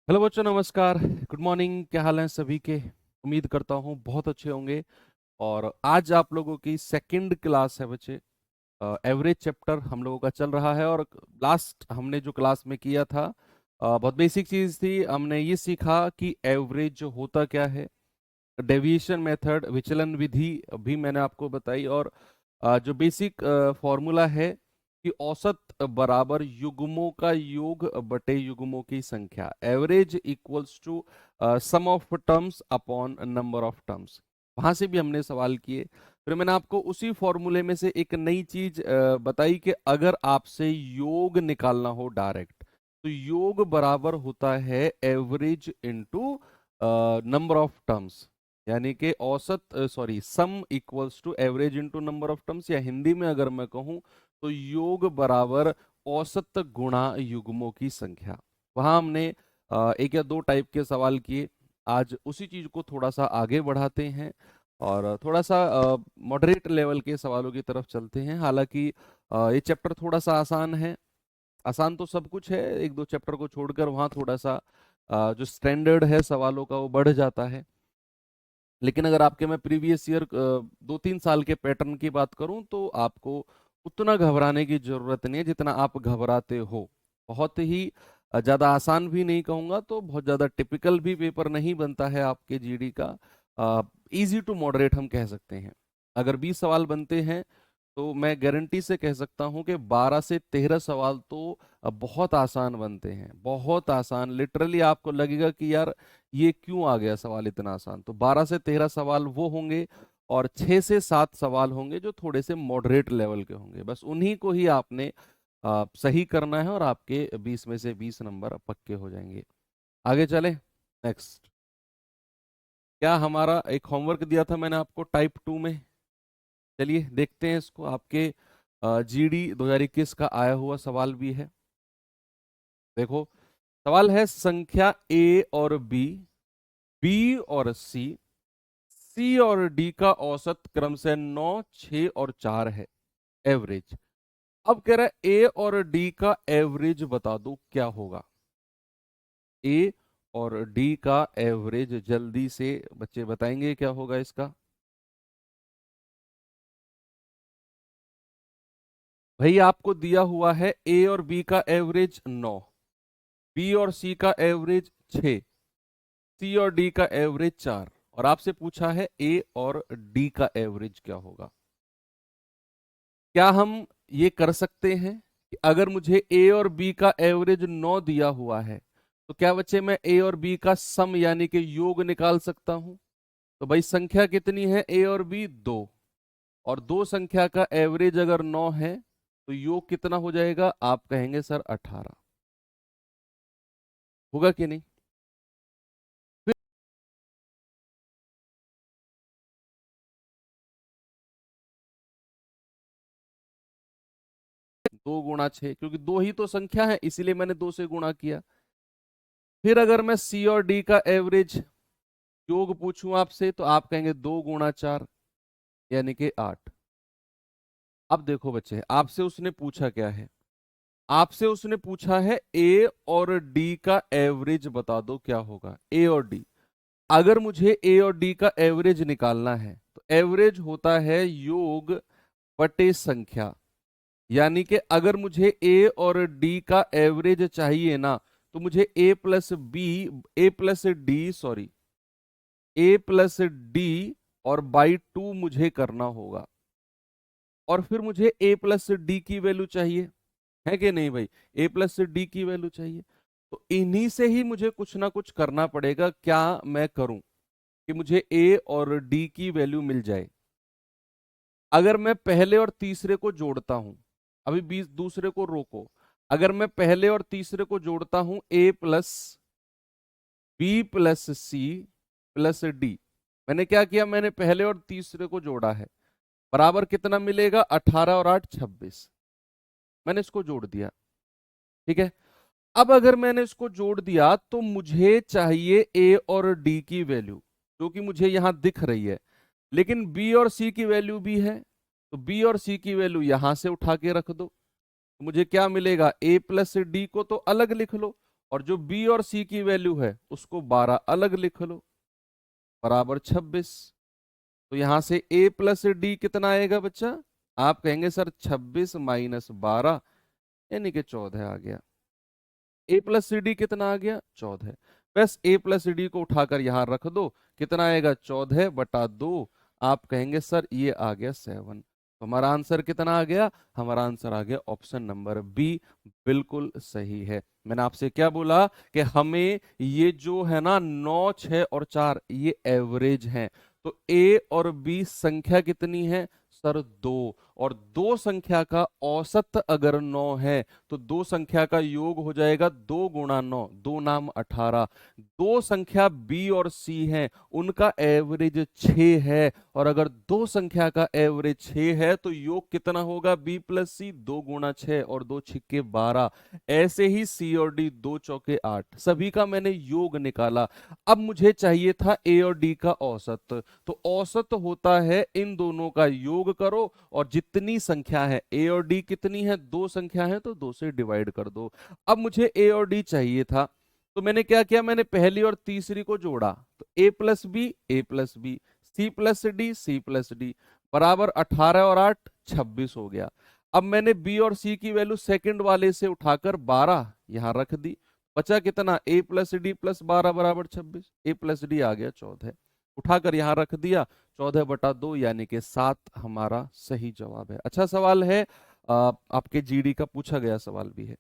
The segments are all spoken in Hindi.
हेलो बच्चों, नमस्कार। Good morning. क्या हाल है सभी के? उम्मीद करता हूँ बहुत अच्छे होंगे। और आज आप लोगों की सेकंड क्लास है बच्चे। एवरेज चैप्टर हम लोगों का चल रहा है। और लास्ट हमने जो क्लास में किया था, बहुत बेसिक चीज़ थी। हमने ये सीखा कि एवरेज जो होता क्या है, डेविएशन मेथड, विचलन विधि भी मैंने आपको बताई। और जो बेसिक फॉर्मूला है कि औसत बराबर युग्मों का योग बटे युग्मों की संख्या, average equals to sum of terms upon number of terms. वहां से भी हमने सवाल किए। फिर मैंने आपको उसी फॉर्मूले में से एक नई चीज बताई कि अगर आपसे योग निकालना हो डायरेक्ट, तो योग बराबर होता है average into number of terms. यानी कि औसत, sorry, sum equals to average into number of terms. या हिंदी में अगर मैं कहूं तो योग बराबर औसत गुणा युग्मों की संख्या। वहां हमने एक या दो टाइप के सवाल किए। आज उसी चीज को थोड़ा सा आगे बढ़ाते हैं और थोड़ा सा मॉडरेट लेवल के सवालों की तरफ चलते हैं। हालांकि ये चैप्टर थोड़ा सा आसान है। आसान तो सब कुछ है, एक दो चैप्टर को छोड़कर वहाँ थोड़ा सा जो स्टैंडर्ड है सवालों का वो बढ़ जाता है। लेकिन अगर आपके मैं प्रीवियस ईयर 2-3 साल के पैटर्न की बात करूं तो आपको उतना घबराने की जरूरत नहीं है जितना आप घबराते हो। बहुत ही ज्यादा आसान भी नहीं कहूंगा, तो बहुत ज्यादा टिपिकल भी पेपर नहीं बनता है आपके जीडी का। इजी टू मॉडरेट हम कह सकते हैं। अगर 20 सवाल बनते हैं तो मैं गारंटी से कह सकता हूं कि 12 से 13 सवाल तो बहुत आसान बनते हैं। बहुत आसान, लिटरली आपको लगेगा कि यार ये क्यों आ गया सवाल इतना आसान। तो 12 से 13 सवाल वो होंगे और 6 से 7 सवाल होंगे जो थोड़े से मॉडरेट लेवल के होंगे। बस उन्हीं को ही आपने सही करना है और आपके 20 में से 20 नंबर पक्के हो जाएंगे। आगे चले। नेक्स्ट, क्या हमारा एक होमवर्क दिया था मैंने आपको टाइप 2 में? चलिए देखते हैं इसको। आपके जीडी 2021 का आया हुआ सवाल भी है। देखो, सवाल है संख्या ए और बी, बी और सी और डी का औसत क्रम से 9, 6 और 4 है, एवरेज। अब कह रहा है ए और डी का एवरेज बता दो क्या होगा। ए और डी का एवरेज जल्दी से बच्चे बताएंगे क्या होगा इसका? भाई आपको दिया हुआ है ए और बी का एवरेज 9, बी और सी का एवरेज 6, सी और डी का एवरेज 4, और आपसे पूछा है ए और डी का एवरेज क्या होगा। क्या हम ये कर सकते हैं कि अगर मुझे ए और बी का एवरेज 9 दिया हुआ है तो क्या बच्चे मैं ए और बी का सम यानी कि योग निकाल सकता हूं? तो भाई संख्या कितनी है ए और बी? दो। और दो संख्या का एवरेज अगर 9 है तो योग कितना हो जाएगा? आप कहेंगे सर 18। होगा कि नहीं? फिर दो गुणा छह, क्योंकि दो ही तो संख्या है इसीलिए मैंने दो से गुणा किया। फिर अगर मैं सी और डी का एवरेज योग पूछूं आपसे तो आप कहेंगे 2 गुणा 4 यानी कि 8। अब देखो बच्चे, आपसे उसने पूछा क्या है? आपसे उसने पूछा है ए और डी का एवरेज बता दो क्या होगा। ए और डी, अगर मुझे ए और डी का एवरेज निकालना है तो एवरेज होता है योग बटे संख्या। यानी कि अगर मुझे ए और डी का एवरेज चाहिए ना, तो मुझे ए प्लस डी, सॉरी, ए प्लस डी और बाई 2 मुझे करना होगा। और फिर मुझे ए प्लस डी की वैल्यू चाहिए, है कि नहीं भाई? ए प्लस डी की वैल्यू चाहिए। तो इन्हीं से ही मुझे कुछ ना कुछ करना पड़ेगा। क्या मैं करूं कि मुझे ए और डी की वैल्यू मिल जाए? अगर मैं पहले और तीसरे को जोड़ता हूं, अभी बीस दूसरे को रोको, अगर मैं पहले और तीसरे को जोड़ता हूं a plus b plus c plus d, मैंने क्या किया? मैंने पहले और तीसरे को जोड़ा है। बराबर कितना मिलेगा? 18 और 8 26। मैंने इसको जोड़ दिया, ठीक है। अब अगर मैंने इसको जोड़ दिया तो मुझे चाहिए ए और डी की वैल्यू, जो कि मुझे यहां दिख रही है। लेकिन बी और सी की वैल्यू भी है, तो बी और सी की वैल्यू यहां से उठा के रख दो। तो मुझे क्या मिलेगा? ए प्लस डी को तो अलग लिख लो और जो बी और सी की वैल्यू है उसको 12 अलग लिख लो, बराबर 26। तो यहां से a प्लस डी कितना आएगा बच्चा? आप कहेंगे सर 26 माइनस 12 यानी कि 14 आ गया। a प्लस सी डी कितना आ गया? 14। बस a प्लस सी डी को उठाकर यहां रख दो, कितना आएगा? 14/2। आप कहेंगे सर ये आ गया 7। तो हमारा आंसर कितना आ गया? हमारा आंसर आ गया ऑप्शन नंबर बी, बिल्कुल सही है। मैंने आपसे क्या बोला कि हमें ये जो है ना 9, 6 और 4 ये एवरेज हैं। तो ए और बी संख्या कितनी है सर? 2। और दो संख्या का औसत अगर 9 है तो दो संख्या का योग हो जाएगा 2 गुणा 9, 2 नाम 18। दो संख्या बी और सी हैं, उनका एवरेज 6 है, और अगर दो संख्या का एवरेज 6 है तो योग कितना होगा? बी प्लस सी, 2 गुणा 6 और 2 छिक्के 12। ऐसे ही सी और डी, 2 चौके 8, सभी का मैंने योग निकाला। अब मुझे चाहिए था ए और डी का औसत। तो औसत होता है इन दोनों का योग करो, और जितनी संख्या है ए और डी कितनी है? दो संख्या है तो 2 से डिवाइड कर दो। अब मुझे ए और डी चाहिए था, तो मैंने क्या किया? मैंने पहली और तीसरी को जोड़ा, तो a plus b, a plus b, c plus d, c plus d, बराबर 18 और 8 26 हो गया। अब मैंने बी और सी की वैल्यू सेकंड वाले से उठाकर 12 यहां रख दी, बचा कितना? ए प्लस डी प्लस 12 बराबर 26। ए प्लस डी आ गया 14, उठाकर यहां रख दिया, 14/2 यानी कि 7 हमारा सही जवाब है। अच्छा सवाल है, आपके जीडी का पूछा गया सवाल भी है।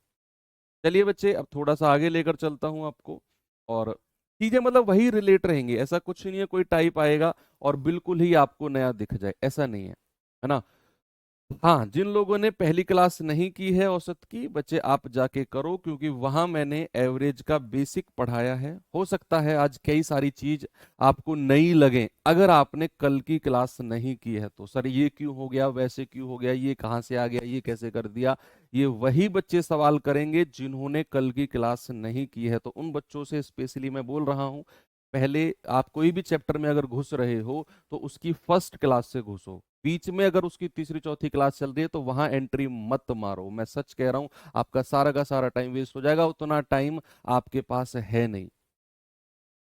चलिए बच्चे, अब थोड़ा सा आगे लेकर चलता हूं आपको, और चीजें मतलब वही रिलेट रहेंगी, ऐसा कुछ नहीं है कोई टाइप आएगा और बिल्कुल ही आपको नया दिख जाए, ऐसा नहीं है ना। हाँ, जिन लोगों ने पहली क्लास नहीं की है औसत की, बच्चे आप जाके करो, क्योंकि वहां मैंने एवरेज का बेसिक पढ़ाया है। हो सकता है आज कई सारी चीज आपको नई लगे अगर आपने कल की क्लास नहीं की है, तो सर ये क्यों हो गया, वैसे क्यों हो गया, ये कहाँ से आ गया, ये कैसे कर दिया। ये वही बच्चे सवाल करेंगे जिन्होंने कल की क्लास नहीं की है। तो उन बच्चों से स्पेशली मैं बोल रहा हूँ, पहले आप कोई भी चैप्टर में अगर घुस रहे हो तो उसकी फर्स्ट क्लास से घुसो। बीच में अगर उसकी तीसरी चौथी क्लास चल रही है तो वहां एंट्री मत मारो, मैं सच कह रहा हूं, आपका सारा का सारा टाइम वेस्ट हो जाएगा। उतना टाइम आपके पास है नहीं,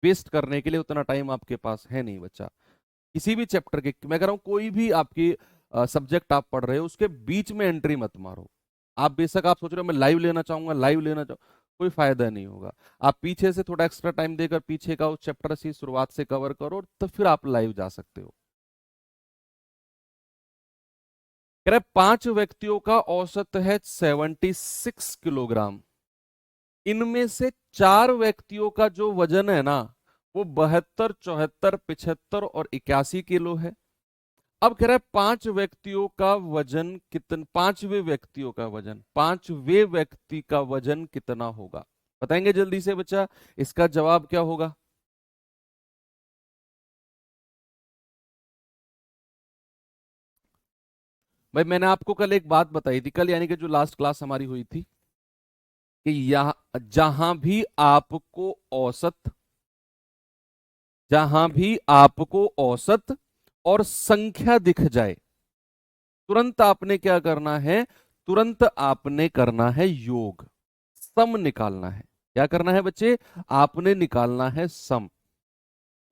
वेस्ट करने के लिए उतना टाइम आपके पास है नहीं बच्चा। किसी भी चैप्टर के, मैं कह रहा हूं कोई भी आपकी सब्जेक्ट आप पढ़ रहे हो उसके बीच में एंट्री मत मारो। आप बेशक आप सोच रहे हो मैं लाइव लेना चाहूंगा, लाइव लेना चाहूँ, कोई फायदा नहीं होगा। आप पीछे से थोड़ा एक्स्ट्रा टाइम देकर पीछे का उस चैप्टर से शुरुआत से कवर करो, तो फिर आप लाइव जा सकते हो। कह रहे 5 व्यक्तियों का औसत है 76 किलोग्राम। इनमें से 4 व्यक्तियों का जो वजन है ना वो 72, 74, 75 और 81 किलो है। अब कह रहा है 5 व्यक्तियों का वजन कितना, पांचवें व्यक्तियों का वजन, पांचवें व्यक्ति का वजन कितना होगा? बताएंगे जल्दी से बच्चा, इसका जवाब क्या होगा? भाई मैंने आपको कल एक बात बताई थी, कल यानी कि जो लास्ट क्लास हमारी हुई थी, कि यहां जहां भी आपको औसत और संख्या दिख जाए, तुरंत आपने क्या करना है? तुरंत आपने करना है योग, सम निकालना है। क्या करना है बच्चे? आपने निकालना है सम।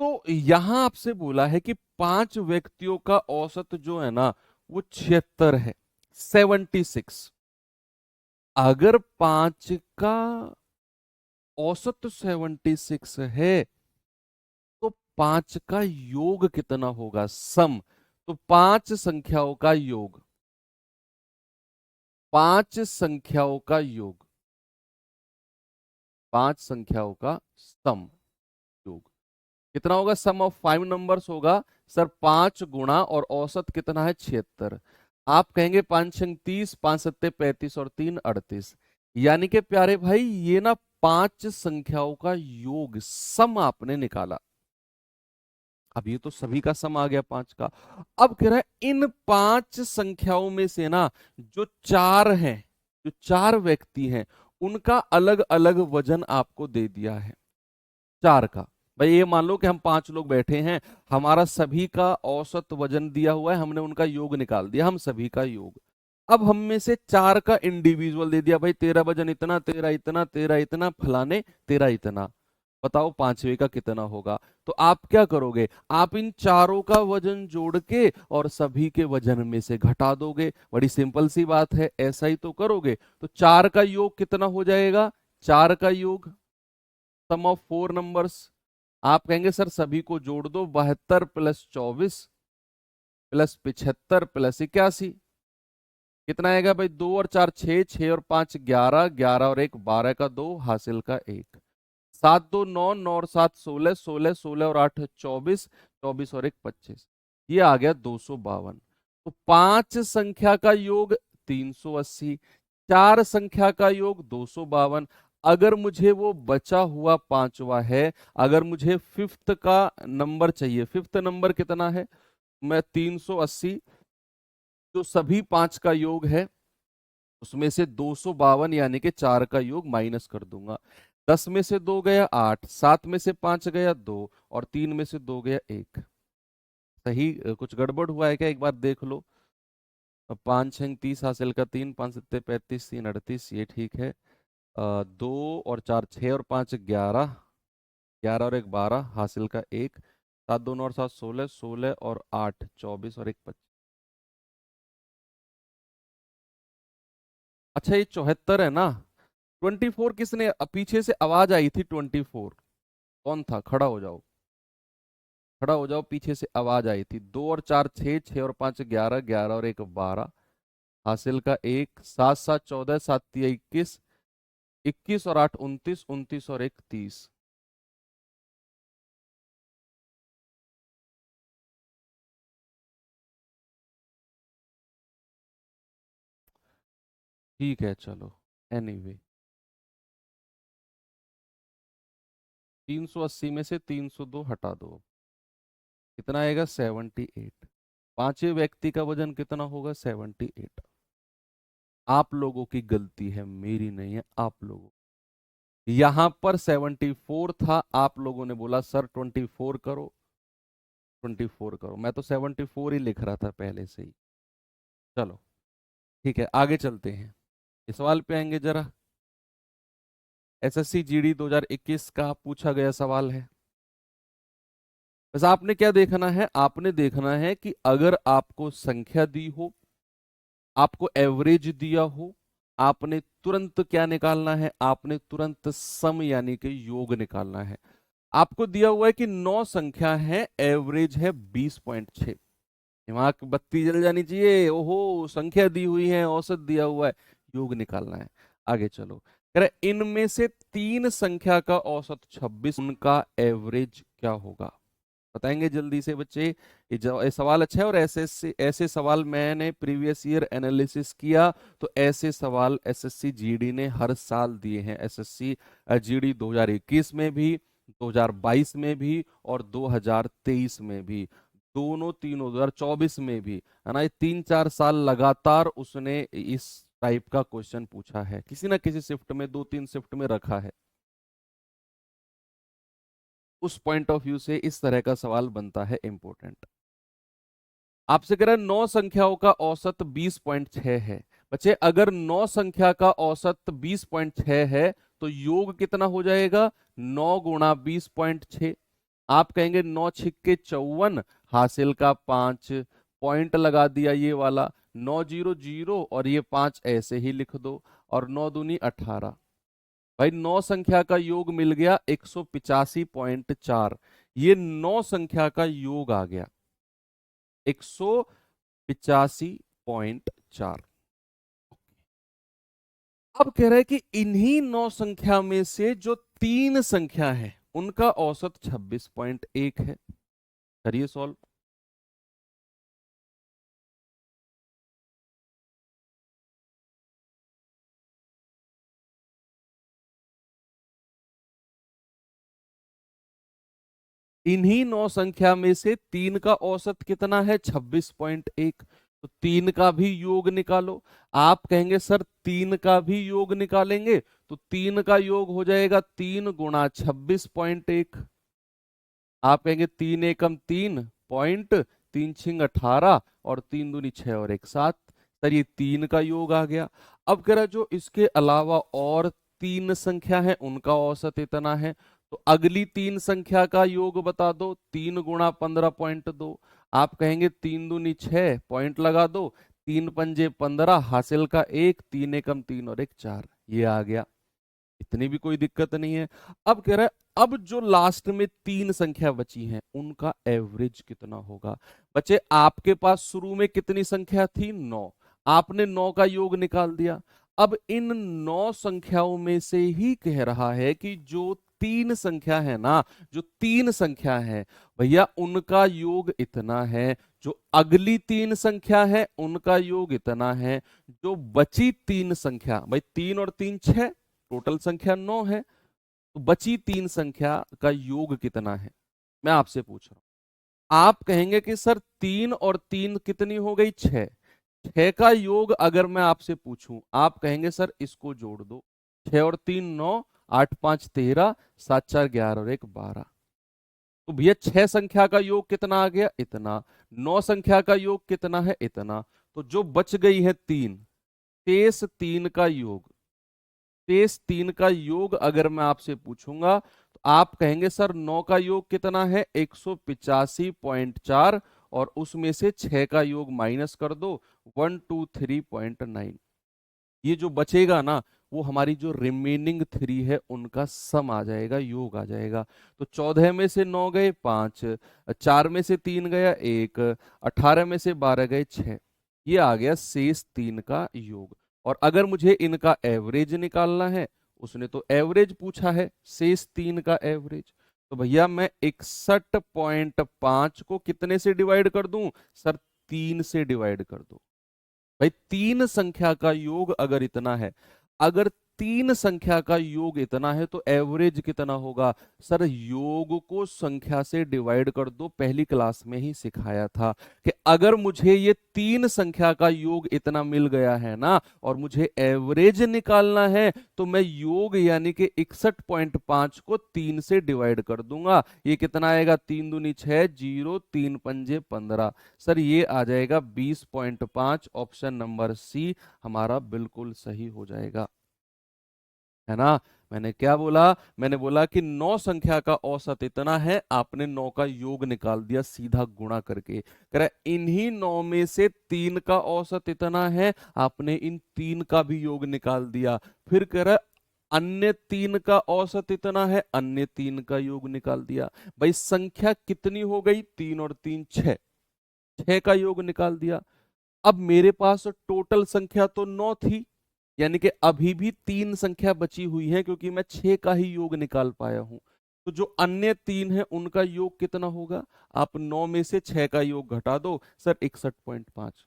तो यहां आपसे बोला है कि 5 व्यक्तियों का औसत जो है ना वो 76 है, 76। अगर 5 का औसत 76 है तो 5 का योग कितना होगा? सम। तो 5 संख्याओं का योग, 5 संख्याओं का योग, 5 संख्याओं का सम योग कितना होगा? सम ऑफ 5 नंबर्स होगा सर 5 गुणा, और औसत कितना है? 76। आप कहेंगे 5 छंग 30, 5 सत्ते 35 और 3 38। यानी कि प्यारे भाई ये ना 5 संख्याओं का योग सम आपने निकाला। अब ये तो सभी का सम आ गया 5 का। अब कह रहा है इन 5 संख्याओं में से ना जो 4 हैं, जो 4 व्यक्ति हैं, उनका अलग अलग वजन आपको दे दिया है 4 का। भाई ये मान लो कि हम 5 लोग बैठे हैं, हमारा सभी का औसत वजन दिया हुआ है, हमने उनका योग निकाल दिया, हम सभी का योग। अब हम में से चार का इंडिविजुअल दे दिया, भाई तेरा वजन इतना, तेरा इतना, तेरा इतना, फलाने तेरा इतना, बताओ पांचवे का कितना होगा। तो आप क्या करोगे, आप इन चारों का वजन जोड़ के और सभी के वजन में से घटा दोगे। बड़ी सिंपल सी बात है, ऐसा ही तो करोगे। तो चार का योग कितना हो जाएगा, चार का योग, सम ऑफ फोर नंबर्स। आप कहेंगे सर सभी को जोड़ दो, 72 प्लस 24 प्लस 75 प्लस 81, कितना आएगा भाई, 2 और 4 6, 6 और 5 11, 11 और 1 12 का 2, हासिल का 1, 7 2 9, 9 और 7 16, 16, 16 और 8 24, 24 और 1 25, ये आ गया 252। तो पांच संख्या का योग 380, चार संख्या का योग 252। अगर मुझे वो बचा हुआ पांचवा है, अगर मुझे फिफ्थ का नंबर चाहिए, फिफ्थ नंबर कितना है, मैं 380 जो सभी पांच का योग है उसमें से 252 यानी कि चार का योग माइनस कर दूंगा। 10 में से 2 गया 8, 7 में से 5 गया 2 और 3 में से 2 गया 1। सही कुछ गड़बड़ हुआ है क्या, एक बार देख लो। 5 6 30 हासिल का 3, 5 7 35, 3 38, ये ठीक है। 2 और 4 6 और 5 11, 11 और 1 12, हासिल का 1, 7 2 9 और 7 16, 16 और 8 24 और 1 25। अच्छा ये 74 है ना, 24 किसने, पीछे से आवाज आई थी 24, कौन था, खड़ा हो जाओ, खड़ा हो जाओ, पीछे से आवाज आई थी। 2 और 4 6, 6 और 5 11, 11 और 1 12, हासिल का 1, 7 7 14, 7 3 21, 21 और 8 29, 29 और 1 30। ठीक है चलो, एनीवे 380 में से 302 हटा दो, कितना आएगा 78। पांचवें व्यक्ति का वजन कितना होगा, 78। आप लोगों की गलती है, मेरी नहीं है, आप लोगों, यहां पर 74 था, आप लोगों ने बोला सर 24 करो, 24 करो, मैं तो 74 ही लिख रहा था पहले से ही। चलो ठीक है, आगे चलते हैं, इस सवाल पे आएंगे जरा। एसएससी जीडी 2021 का पूछा गया सवाल है। बस आपने क्या देखना है, आपने देखना है कि अगर आपको संख्या दी हो, आपको एवरेज दिया हो, आपने तुरंत क्या निकालना है, आपने तुरंत सम यानी कि योग निकालना है। आपको दिया हुआ है कि 9 संख्या है, एवरेज है 20.6, दिमाग की बत्ती जल जानी चाहिए, ओहो संख्या दी हुई है, औसत दिया हुआ है, योग निकालना है। आगे चलो, कह रहे इनमें से तीन संख्या का औसत 26, उनका एवरेज क्या होगा, बताएंगे जल्दी से बच्चे। ये सवाल अच्छा है, और ऐसे ऐसे सवाल मैंने प्रीवियस ईयर एनालिसिस किया, तो ऐसे सवाल एसएससी जीडी ने हर साल दिए हैं, एसएससी जीडी 2021 में भी, 2022 में भी और 2023 में भी, दोनों तीनों 2024 में भी, है ना, ये 3 4 साल लगातार उसने इस टाइप का क्वेश्चन पूछा है, किसी ना किसी शिफ्ट में, 2 3 शिफ्ट में रखा है। उस पॉइंट ऑफ व्यू से इस तरह का सवाल बनता है इंपॉर्टेंट। आपसे कह रहा है 9 संख्याओं का औसत 20.6 है। बच्चे अगर 9 संख्या का औसत 20.6 है तो योग कितना हो जाएगा, 9 गुणा 20.6। आप कहेंगे 9 6 54, हासिल का 5, पॉइंट लगा दिया ये वाला, 9 0 0 और ये 5 ऐसे ही लिख दो, और 9 दूनी 18। भाई 9 संख्या का योग मिल गया 185.4, ये 9 संख्या का योग आ गया 185.4। अब कह रहा है कि इन्हीं 9 संख्या में से जो तीन संख्या है उनका औसत 26.1 है। करिए सॉल्व। इन्हीं 9 संख्या में से तीन का औसत कितना है, 26.1, तो तीन का भी योग निकालो। आप कहेंगे सर तीन का भी योग निकालेंगे, तो तीन का योग हो जाएगा 3 गुणा 26.1। आप कहेंगे 3 एकम 3 पॉइंट, 3 छिंग 18 और 3 दूनी 6 और 1 7। सर ये 3 का योग आ गया। अब कह रहा है जो इसके अलावा और 3 संख्या है उनका औसत इतना है, तो अगली 3 संख्या का योग बता दो। 3 गुणा 15.2, आप कहेंगे 3 दूनी 6, पॉइंट लगा दो। 3 पंजे 15, हासिल का 1, 3 एकम 3 और 1 4, ये आ गया। इतनी भी कोई दिक्कत नहीं है। अब कह रहा है अब जो लास्ट में 3 संख्या बची हैं उनका एवरेज कितना होगा। बच्चे आपके पास शुरू में कितनी संख्या थी, 9, आपने 9 का योग निकाल दिया। अब इन 9 संख्याओं में से ही कह रहा है कि जो 3 संख्या है ना, जो 3 संख्या है भैया उनका योग इतना है, जो अगली 3 संख्या है उनका योग इतना है, जो बची 3 संख्या, भाई 3 और 3 6, टोटल संख्या 9 है, तो बची 3 संख्या का योग कितना है, मैं आपसे पूछ रहा हूं। आप कहेंगे कि सर 3 और 3 कितनी हो गई, 6। 6 का योग अगर मैं आपसे पूछूं, आप कहेंगे सर इसको जोड़ दो। 6 और 3 9, 8 5 13, 7 4 11 और 1 12। तो भैया 6 संख्या का योग कितना आ गया, इतना। 9 संख्या का योग कितना है, इतना। तो जो बच गई है 3, शेष 3 का योग, शेष 3 का योग अगर मैं आपसे पूछूंगा तो आप कहेंगे सर 9 का योग कितना है, 185.4, और उसमें से 6 का योग माइनस कर दो, 123.9। ये जो बचेगा ना वो हमारी जो रिमेनिंग 3 है उनका सम आ जाएगा, योग आ जाएगा। तो 14 में से 9 गए 5, 4 में से 3 गया 1, 18 में से 12 गए 6, ये आ गया शेष 3 का योग। और अगर मुझे इनका एवरेज निकालना है, उसने तो एवरेज पूछा है, शेष 3 का एवरेज, तो भैया मैं 61.5 को कितने से डिवाइड कर दूं, सर 3 से डिवाइड कर दो। भाई 3 संख्या का योग अगर इतना है, अगर 3 संख्या का योग इतना है तो एवरेज कितना होगा, सर योग को संख्या से डिवाइड कर दो। पहली क्लास में ही सिखाया था कि अगर मुझे ये 3 संख्या का योग इतना मिल गया है ना और मुझे एवरेज निकालना है, तो मैं योग यानी कि 61.5 को 3 से डिवाइड कर दूंगा। ये कितना आएगा, 3 दूनी 6, 0, 3 पंजे 15, सर ये आ जाएगा 20.5। ऑप्शन नंबर सी हमारा बिल्कुल सही हो जाएगा, है ना। मैंने क्या बोला, मैंने बोला कि 9 संख्या का औसत इतना है, आपने 9 का योग निकाल दिया सीधा गुणा करके। कह रहा है इन्हीं 9 में से 3 का औसत इतना है, आपने इन 3 का भी योग निकाल दिया। फिर कह रहा है अन्य 3 का औसत इतना है, अन्य 3 का योग निकाल दिया। भाई संख्या कितनी हो गई, 3 और 3 6, 6 का योग निकाल दिया। अब मेरे पास टोटल संख्या तो 9 थी, यानी कि अभी भी 3 संख्या बची हुई है क्योंकि मैं 6 का ही योग निकाल पाया हूं। तो जो अन्य 3 है उनका योग कितना होगा, आप 9 में से 6 का योग घटा दो, सर 61.5।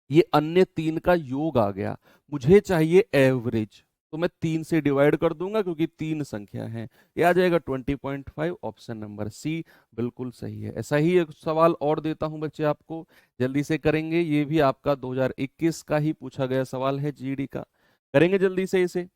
ये अन्य 3 का योग आ गया। मुझे चाहिए एवरेज, तो मैं 3 से डिवाइड कर दूंगा क्योंकि 3 संख्या है। ये आ जाएगा 20.5। ऑप्शन नंबर सी बिल्कुल सही है। ऐसा ही एक सवाल और देता हूं बच्चे आपको, जल्दी से करेंगे। ये भी आपका 2021 का ही पूछा गया सवाल है, जीडी का। करेंगे जल्दी से इसे।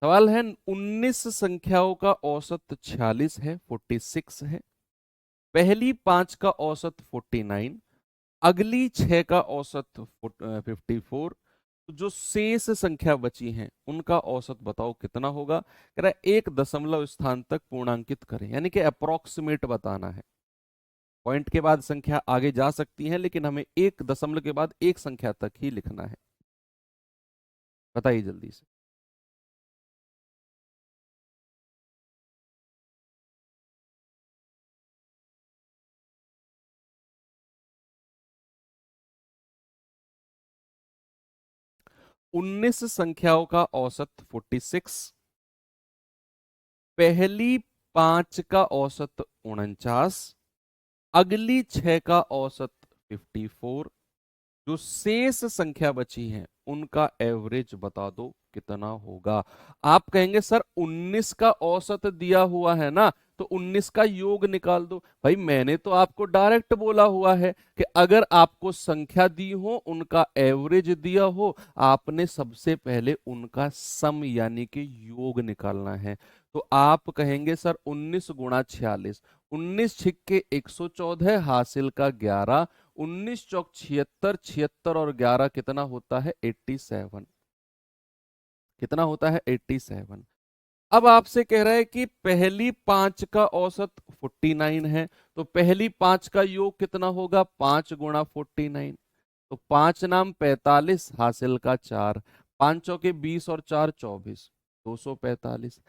सवाल है 19 संख्याओं का औसत 46 है, 46 है। पहली 5 का औसत 49, अगली 6 का औसत 54। तो जो शेष संख्या बची हैं उनका औसत बताओ कितना होगा। कह रहा है 1 दशमलव स्थान तक पूर्णांकित करें, यानी कि अप्रोक्सीमेट बताना है। पॉइंट के बाद संख्या आगे जा सकती है लेकिन हमें 1 दशमलव के बाद एक संख्या तक ही लिखना है। बताइए जल्दी से। 19 संख्याओं का औसत 46, पहली 5 का औसत 49, अगली 6 का औसत 54, जो शेष संख्या बची है उनका एवरेज बता दो कितना होगा। आप कहेंगे सर 19 का औसत दिया हुआ है ना, तो 19 का योग निकाल दो। भाई मैंने तो आपको डायरेक्ट बोला हुआ है कि अगर आपको संख्या दी हो, उनका एवरेज दिया हो, आपने सबसे पहले उनका सम यानी कि योग निकालना है। तो आप कहेंगे सर 19 गुणा 46, 19 छिक्के 114 हासिल का 11, 19 चौक 76, 76 और 11 कितना होता है 87। कितना होता है 87। अब आपसे कह रहा है कि पहली पांच का औसत 49 है, तो पहली पांच का योग कितना होगा 5 गुणा 49। तो 5 नाम 45 हासिल का 4, 5 के 20 और 4 24, 245।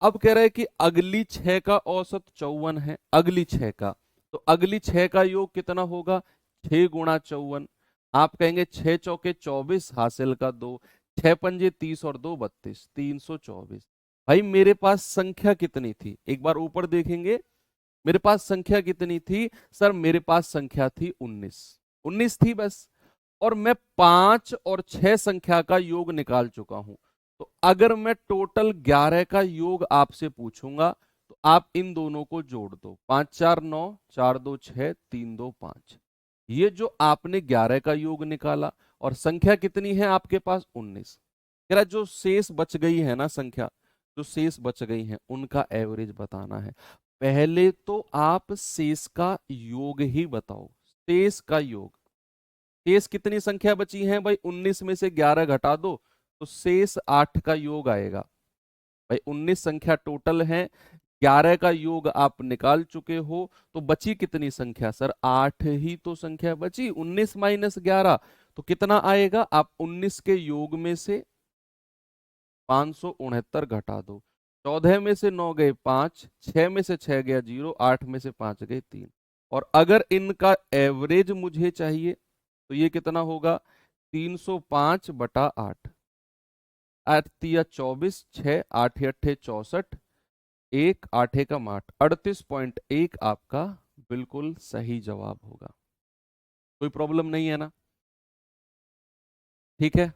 अब कह रहा है कि अगली छह का औसत 54 है, अगली छह का, तो अगली छह का योग कितना होगा 6 गुणा 54। आप कहेंगे 6 चौके 24 हासिल का 2, 6 पंजे 30 और 2 32, 324। भाई मेरे पास संख्या कितनी थी, एक बार ऊपर देखेंगे, मेरे पास संख्या कितनी थी सर, मेरे पास संख्या थी 19, 19 थी बस। और मैं 5 और 6 संख्या का योग निकाल चुका हूं। तो अगर मैं टोटल 11 का योग आपसे पूछूंगा, तो आप इन दोनों को जोड़ दो, 5 4 9, 4 2 6, 3 2 5। ये जो आपने 11 का योग निकाला, और संख्या कितनी है आपके पास 19। कह रहा जो शेष बच गई है ना संख्या, जो शेष बच गई है उनका एवरेज बताना है। पहले तो आप शेष का योग ही बताओ, शेष का योग। शेष कितनी संख्या बची है भाई, 19 में से 11 घटा दो तो शेष 8 का योग आएगा। भाई 19 संख्या टोटल है, 11 का योग आप निकाल चुके हो, तो बची कितनी संख्या सर 8 ही तो संख्या बची। 19 माइनस 11 तो कितना आएगा, आप 19 के योग में से 569 घटा दो, 14 में से 9 गए 5, 6 में से 6 गया 0, 8 में से 5 गए 3। और अगर इनका एवरेज मुझे चाहिए तो ये कितना होगा 305 बटा 8, 8 तिया 24, 6 8 अट्ठे 64, 1 8 एकम 8, 38.1 आपका बिल्कुल सही जवाब होगा। कोई प्रॉब्लम नहीं है ना, ठीक है।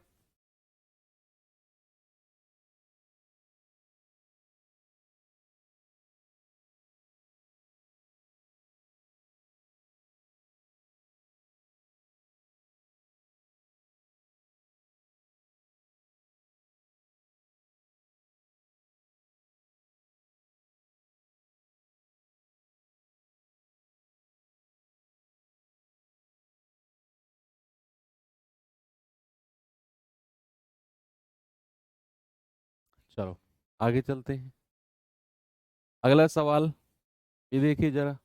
चलो आगे चलते हैं। अगला सवाल ये देखिए जरा,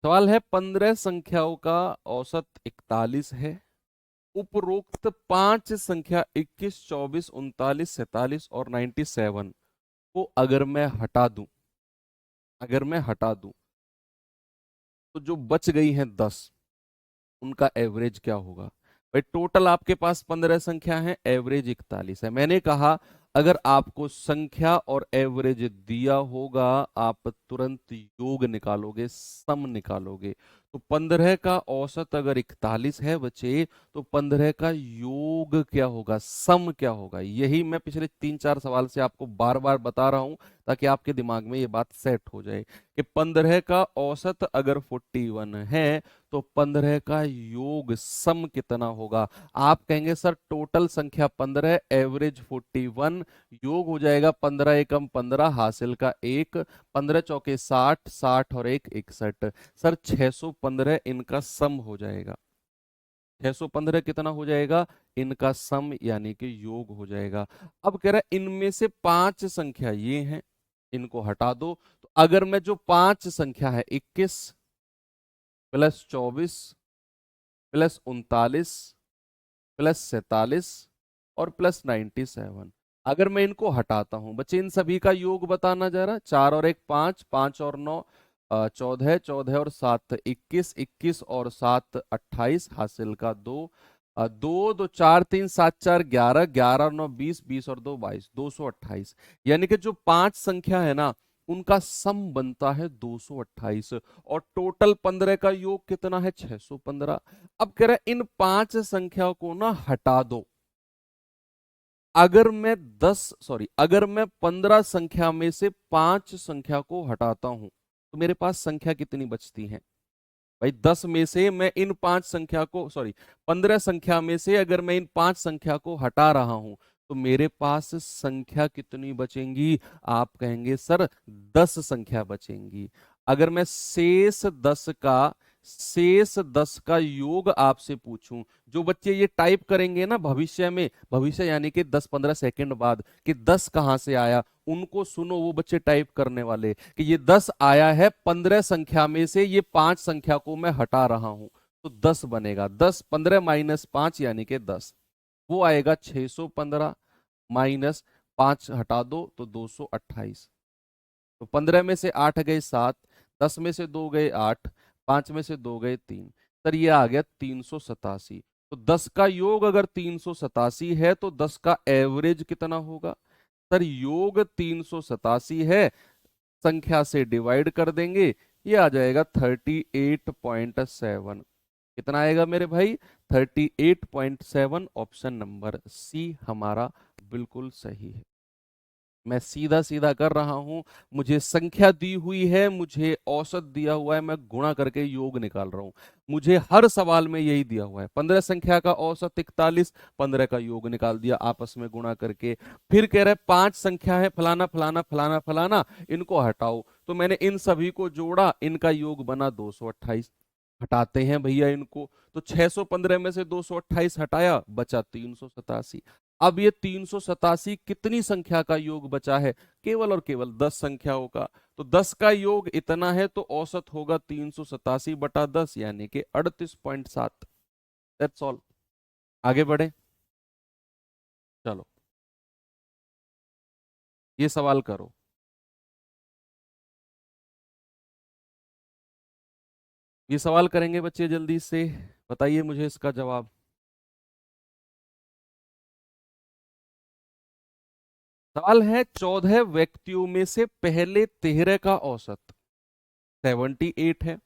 सवाल है 15 संख्याओं का औसत 41 है। उपरोक्त पांच संख्या 21, 24, 39, 47 और 97 को अगर मैं हटा दूं, अगर मैं हटा दूं तो जो बच गई हैं 10, उनका एवरेज क्या होगा। भाई टोटल आपके पास 15 संख्या है, एवरेज 41 है। मैंने कहा अगर आपको संख्या और एवरेज दिया होगा, आप तुरंत योग निकालोगे, सम निकालोगे। तो 15 का औसत अगर 41 है बच्चे, तो 15 का योग क्या होगा, सम क्या होगा। यही मैं पिछले 3 4 सवाल से आपको बार बार बता रहा हूं, ताकि आपके दिमाग में ये बात सेट हो जाए कि 15 का औसत अगर 41 है, तो 15 का योग सम कितना होगा। आप कहेंगे सर टोटल संख्या 15, एवरेज 41, योग हो जाएगा 15 एकम 15 हासिल का 1, 15 चौके 60, 60 और 1 61। सर 615 इनका सम हो जाएगा। 615 कितना हो जाएगा, इनका सम यानी कि योग हो जाएगा। अब कह रहा है इनमें से पांच संख्या ये हैं, इनको हटा दो। तो अगर मैं जो पांच संख्या है 21 प्लस 24 प्लस 39 प्लस 47 और प्लस 97, अगर मैं इनको हटाता हूं बच्चे, इन सभी का योग बताना जरा। 4 और 1 5, 5 और 9 14, 14 और 7 21, 21 और 7 28 हासिल का 2, 2 2 4 3 7 4 11, 11 और 9 20, 20 और 2 22, 228। यानी कि जो पांच संख्या है ना, उनका सम बनता है 228 और टोटल 15 का योग कितना है 615। अब कह रहा है इन 5 संख्याओं को ना हटा दो। अगर मैं 15 संख्या में से 5 संख्या को हटाता हूं तो मेरे पास संख्या कितनी बचती है भाई? 10 में से मैं इन 5 संख्या को 15 संख्या में से अगर मैं इन 5 संख्या को हटा रहा हूं तो मेरे पास संख्या कितनी बचेंगी? आप कहेंगे सर 10 संख्या बचेंगी। अगर मैं शेष 10 का योग आपसे पूछूं, जो बच्चे ये टाइप करेंगे ना भविष्य में, भविष्य यानी कि 10-15 सेकंड बाद कि 10 कहां से आया, उनको सुनो, वो बच्चे टाइप करने वाले कि ये 10 आया है 15 संख्या में से, ये 5 संख्या को मैं हटा रहा हूं तो 10 बनेगा। 10 15 माइनस 5 यानी कि 10, वो आएगा 615 माइनस 5 हटा दो तो 228। तो 15 में से 8 गए 7, 10 में से 2 गए 8, 5 में से 2 गए 3, सर ये आ गया 387। तो 10 का योग अगर 387 है तो 10 का एवरेज कितना होगा? सर योग 387 है, संख्या से डिवाइड कर देंगे, ये आ जाएगा 38.7। कितना आएगा मेरे भाई? 38.7। ऑप्शन नंबर सी हमारा बिल्कुल सही है। मैं सीधा सीधा कर रहा हूं, मुझे संख्या दी हुई है, मुझे औसत दिया हुआ है, मैं गुणा करके योग निकाल रहा हूं। मुझे हर सवाल में यही दिया हुआ है, 15 संख्या का औसत 41, 15 का योग निकाल दिया आपस में गुणा करके। फिर कह रहे 5 संख्या है फलाना फलाना फलाना फलाना, इनको हटाओ, तो मैंने इन सभी को जोड़ा, इनका योग बना 228। हटाते हैं भैया इनको, तो 615 में से 228 हटाया, बचा 387। अब ये 387 कितनी संख्या का योग बचा है? केवल और केवल 10 संख्याओं का। तो 10 का योग इतना है तो औसत होगा 387/10 यानी कि 38.7। That's all. आगे बढ़े, चलो ये सवाल करो। ये सवाल करेंगे बच्चे, जल्दी से बताइए मुझे इसका जवाब। सवाल है 14 व्यक्तियों में से पहले 13 का औसत 78 है। कह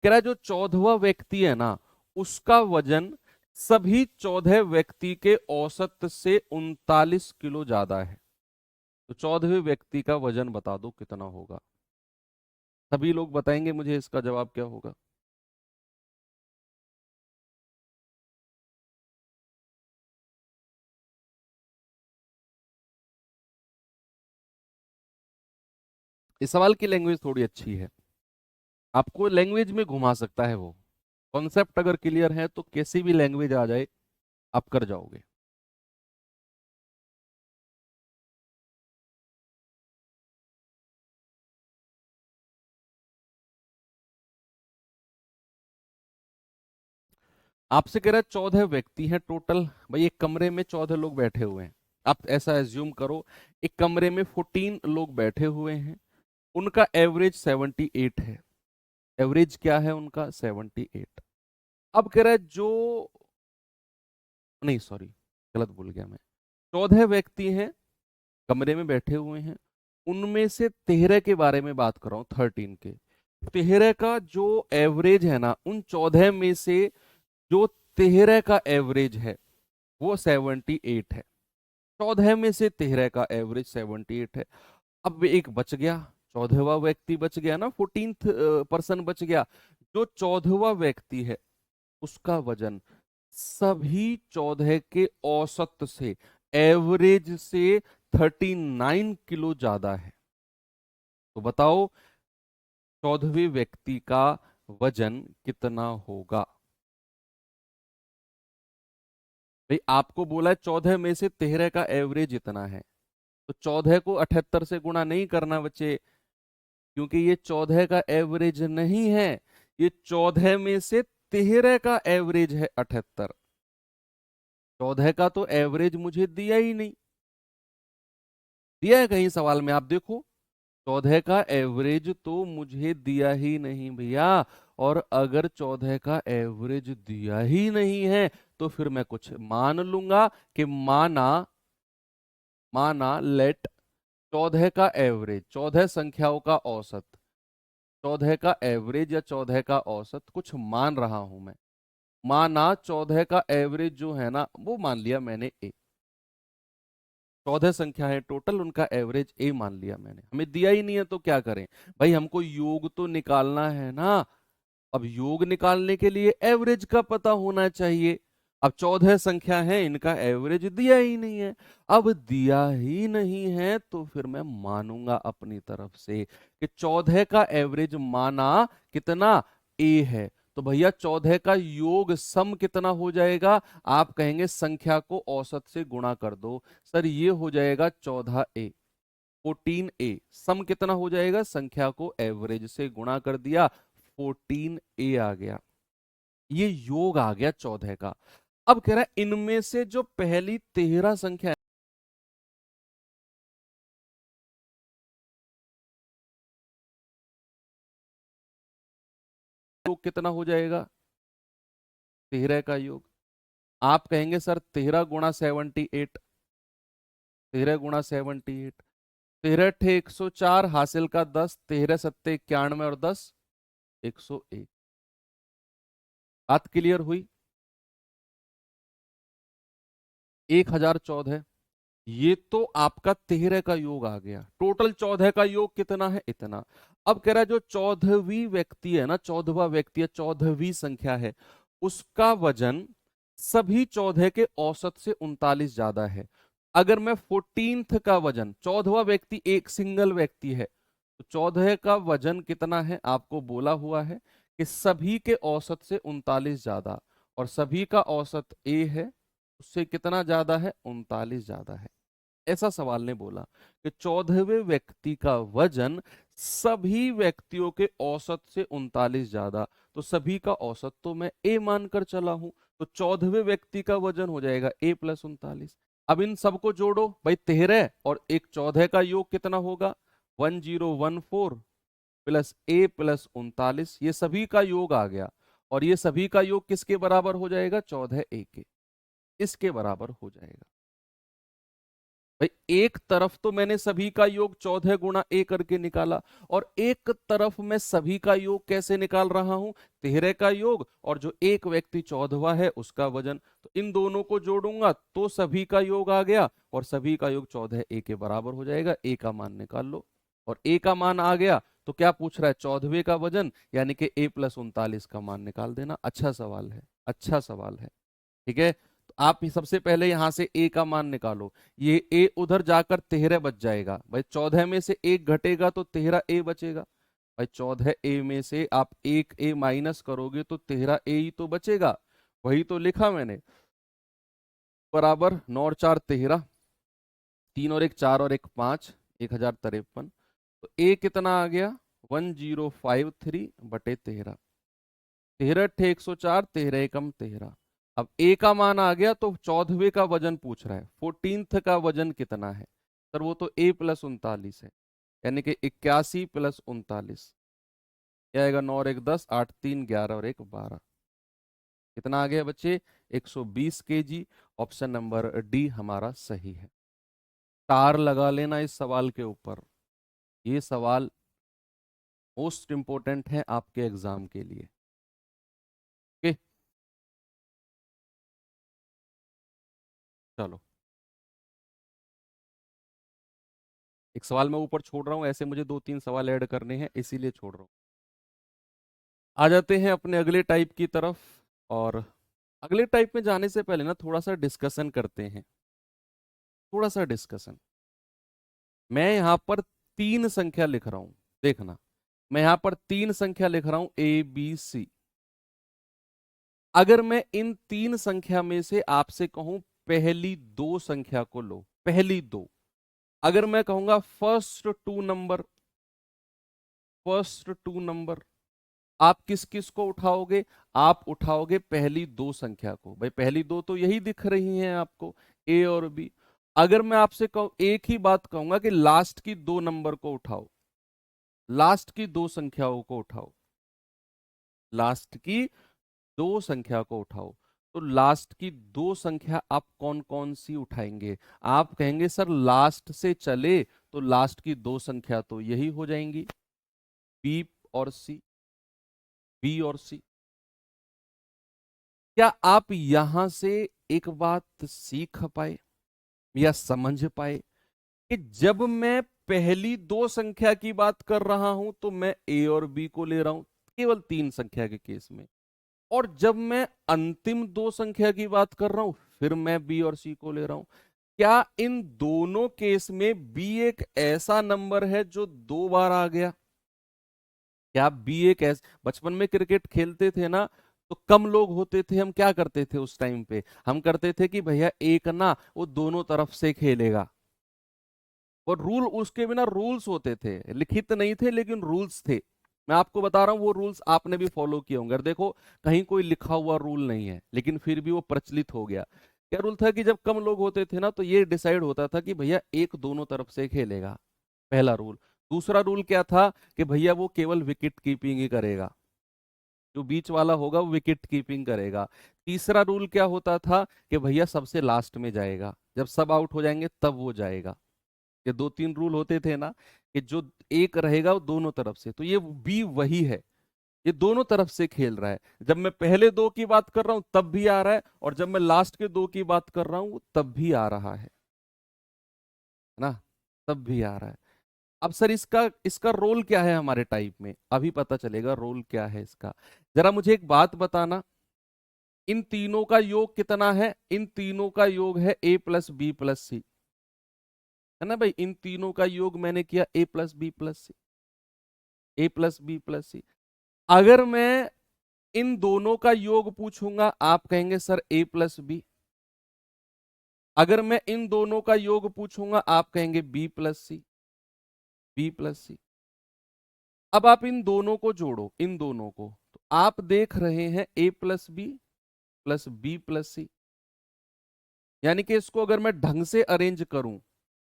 रहा है जो 14वां व्यक्ति है ना, उसका वजन सभी 14 व्यक्ति के औसत से 39 किलो ज्यादा है। तो 14वें व्यक्ति का वजन बता दो कितना होगा। सभी लोग बताएंगे मुझे इसका जवाब क्या होगा। इस सवाल की लैंग्वेज थोड़ी अच्छी है, आपको लैंग्वेज में घुमा सकता है वो। कॉन्सेप्ट अगर क्लियर है तो कैसी भी लैंग्वेज आ जाए आप कर जाओगे। आपसे कह रहा है 14 व्यक्ति हैं टोटल, भाई एक कमरे में 14 लोग बैठे हुए हैं। आप ऐसा एज्यूम करो एक कमरे में 14 लोग बैठे हुए हैं, उनका एवरेज 78 है। एवरेज क्या है उनका? 78। अब कह रहा है जो, नहीं सॉरी गलत बोल गया मैं, 14 व्यक्ति हैं कमरे में बैठे हुए हैं, उनमें से 13 के बारे में बात कर रहा हूं, 13 के। 13 का जो एवरेज है ना, उन 14 में से जो 13 का एवरेज है वो 78 है। 14 में से 13 का एवरेज 78 है। अब एक बच गया, 14वां व्यक्ति बच गया ना, 14th पर्सन बच गया। जो 14वां व्यक्ति है उसका वजन सभी 14 के औसत से, एवरेज से 39 किलो ज्यादा है। तो बताओ 14वें व्यक्ति का वजन कितना होगा? भाई आपको बोला है 14 में से 13 का एवरेज इतना है, तो 14 को 78 से गुणा नहीं करना बच्चे, क्योंकि ये 14 का एवरेज नहीं है, ये 14 में से 13 का एवरेज है 78। 14 का तो एवरेज मुझे दिया ही नहीं, दिया है कहीं सवाल में आप देखो? 14 का एवरेज तो मुझे दिया ही नहीं भैया। और अगर 14 का एवरेज दिया ही नहीं है तो फिर मैं कुछ मान लूंगा कि माना, लेट 14 का एवरेज, 14 संख्याओं का औसत, 14 का एवरेज या 14 का औसत कुछ मान रहा हूं मैं। माना 14 का एवरेज जो है ना वो मान लिया मैंने ए, 14 संख्या है टोटल, उनका एवरेज ए मान लिया मैंने। हमें दिया ही नहीं है तो क्या करें भाई, हमको योग तो निकालना है ना। अब योग निकालने के लिए एवरेज का पता होना चाहिए। अब 14 संख्या है, इनका एवरेज दिया ही नहीं है। अब दिया ही नहीं है तो फिर मैं मानूंगा अपनी तरफ से कि 14 का एवरेज माना कितना, ए है। तो भैया 14 का योग सम कितना हो जाएगा, आप कहेंगे संख्या को औसत से गुणा कर दो। सर ये हो जाएगा 14a, 14a। सम कितना हो जाएगा, संख्या को एवरेज से गुणा कर दिया, 14a आ गया। ये योग आ गया 14 का। अब कह रहा है इनमें से जो पहली 13 संख्या है, योग कितना हो जाएगा, 13 का योग। आप कहेंगे सर 13 गुणा 78, 13 गुणा 78, 13 ठे 104, हासिल का 10, 13 सत्ते 91 और 10 101। बात क्लियर हुई। 1014, ये तो आपका 13 का योग आ गया। टोटल 14 का योग कितना है, इतना। अब कह रहा है जो 14वीं व्यक्ति है ना, 14वां व्यक्ति है, 14वीं संख्या है, उसका वजन सभी 14 के औसत से 39 ज्यादा है। अगर मैं 14th का वजन, 14वां व्यक्ति एक सिंगल व्यक्ति है, तो 14 का वजन कितना है आपको बोला हुआ है कि सभी के औसत से 39 ज्यादा, और सभी का औसत ए है, उससे कितना ज्यादा है, 39 ज्यादा है। ऐसा सवाल ने बोला कि 14वें व्यक्ति का वजन सभी व्यक्तियों के औसत से 39 ज्यादा, तो सभी का औसत तो मैं ए मानकर चला हूं, तो 14वें व्यक्ति का वजन हो जाएगा ए प्लस 39। अब इन सबको जोड़ो भाई, 13 और एक 14 का योग कितना होगा, 1014 प्लस ए प्लस 39, ये सभी का योग आ गया। और ये सभी का योग किसके बराबर हो जाएगा, 14 ए के, इसके बराबर हो जाएगा। भाई एक तरफ तो मैंने सभी का योग 14 गुणा ए करके निकाला, और एक तरफ मैं सभी का योग कैसे निकाल रहा हूं, 13 का योग और जो एक व्यक्ति 14वां है उसका वजन, तो इन दोनों को जोड़ूंगा तो सभी का योग आ गया, और सभी का योग 14 ए के बराबर हो जाएगा। ए का मान निकाल लो, और ए का मान आ गया तो क्या पूछ रहा है, 14वें का वजन यानी कि ए प्लस 39 का मान निकाल देना। अच्छा सवाल है, अच्छा सवाल है, ठीक है। तो आप सबसे पहले यहां से ए का मान निकालो। ये ए उधर जाकर 13 बच जाएगा भाई, 14 में से एक घटेगा तो 13 ए बचेगा। भाई 14 ए में से आप एक ए माइनस करोगे तो 13 ए ही तो बचेगा। वही तो लिखा मैंने, बराबर 9 और 4 13, 3 और 1 4 और 1 5, 1053। तो ए कितना आ गया, 1053 बटे 13, 13 अट्ठे 104, 13 एकम 13। अब ए का मान आ गया तो 14वें का वजन पूछ रहा है, 14th का वजन कितना है, सर वो तो ए प्लस 39 है, यानी कि 81 प्लस 39, क्या आएगा, 9 और 1 10, 8 3 11 और 1 12, कितना आ गया बच्चे, 120 केजी। ऑप्शन नंबर डी हमारा सही है। तार लगा लेना इस सवाल के ऊपर, ये सवाल मोस्ट इंपोर्टेंट है आपके एग्जाम के लिए। ओके, चलो एक सवाल मैं ऊपर छोड़ रहा हूं, ऐसे मुझे 2-3 सवाल ऐड करने हैं इसीलिए छोड़ रहा हूं। आ जाते हैं अपने अगले टाइप की तरफ। और अगले टाइप में जाने से पहले ना थोड़ा सा डिस्कशन करते हैं, थोड़ा सा डिस्कशन। मैं यहाँ पर 3 संख्या लिख रहा हूं, देखना, मैं यहाँ पर 3 संख्या लिख रहा हूं ए बी सी। अगर मैं इन 3 संख्या में से आपसे कहूं पहली 2 संख्या को लो, पहली 2, अगर मैं कहूंगा फर्स्ट टू नंबर, आप किस किस को उठाओगे, आप उठाओगे पहली 2 संख्या को। भाई पहली 2 तो यही दिख रही हैं आपको, ए और बी। अगर मैं आपसे कहूं, एक ही बात कहूंगा कि लास्ट की 2 नंबर को उठाओ, लास्ट की 2 संख्याओं को उठाओ, लास्ट की 2 संख्या को उठाओ, तो लास्ट की 2 संख्या आप कौन कौन सी उठाएंगे। आप कहेंगे सर लास्ट से चले तो लास्ट की दो संख्या तो यही हो जाएंगी, बी और सी, बी और सी। क्या आप यहां से एक बात सीख पाए या समझ पाए कि जब मैं पहली दो संख्या की बात कर रहा हूं तो मैं ए और बी को ले रहा हूं, केवल तीन संख्या के केस में, और जब मैं अंतिम दो संख्या की बात कर रहा हूं फिर मैं बी और सी को ले रहा हूं। क्या इन दोनों केस में बी एक ऐसा नंबर है जो दो बार आ गया? क्या बी एक ऐसा, बचपन में क्रिकेट खेलते थे ना, तो कम लोग होते थे, हम क्या करते थे उस टाइम पे, हम करते थे कि भैया एक ना वो दोनों तरफ से खेलेगा, और रूल उसके बिना रूल्स होते थे, लिखित नहीं थे लेकिन रूल्स थे। मैं आपको बता रहा हूं वो रूल्स आपने भी फॉलो किए होंगे। और देखो, कहीं कोई लिखा हुआ रूल नहीं है लेकिन फिर भी वो प्रचलित हो गया। क्या रूल था कि जब कम लोग होते थे ना तो ये डिसाइड होता था कि भैया एक दोनों तरफ से खेलेगा, पहला रूल। दूसरा रूल क्या था कि भैया वो केवल विकेट कीपिंग ही करेगा, जो बीच वाला होगा वो विकेट कीपिंग करेगा। तीसरा रूल क्या होता था कि भैया सबसे लास्ट में जाएगा, जब सब आउट हो जाएंगे तब वो जाएगा। ये दो तीन रूल होते थे ना, कि जो एक रहेगा वो दोनों तरफ से, तो ये बी वही है, ये दोनों तरफ से खेल रहा है। जब मैं पहले दो की बात कर रहा हूं तब भी आ रहा है, और जब मैं लास्ट के दो की बात कर रहा हूं तब भी आ रहा है ना, तब भी आ रहा है। अब सर इसका इसका रोल क्या है हमारे टाइप में, अभी पता चलेगा रोल क्या है इसका। जरा मुझे एक बात बताना, इन तीनों का योग कितना है? इन तीनों का योग है ए प्लस बी प्लस सी, है ना भाई? इन तीनों का योग मैंने किया ए प्लस बी प्लस सी, ए प्लस बी प्लस सी। अगर मैं इन दोनों का योग पूछूंगा आप कहेंगे सर ए प्लस बी। अगर मैं इन दोनों का योग पूछूंगा आप कहेंगे बी प्लस सी, बी प्लस सी। अब आप इन दोनों को जोड़ो, इन दोनों को, तो आप देख रहे हैं ए प्लस बी प्लस सी। यानी कि इसको अगर मैं ढंग से अरेंज करूं,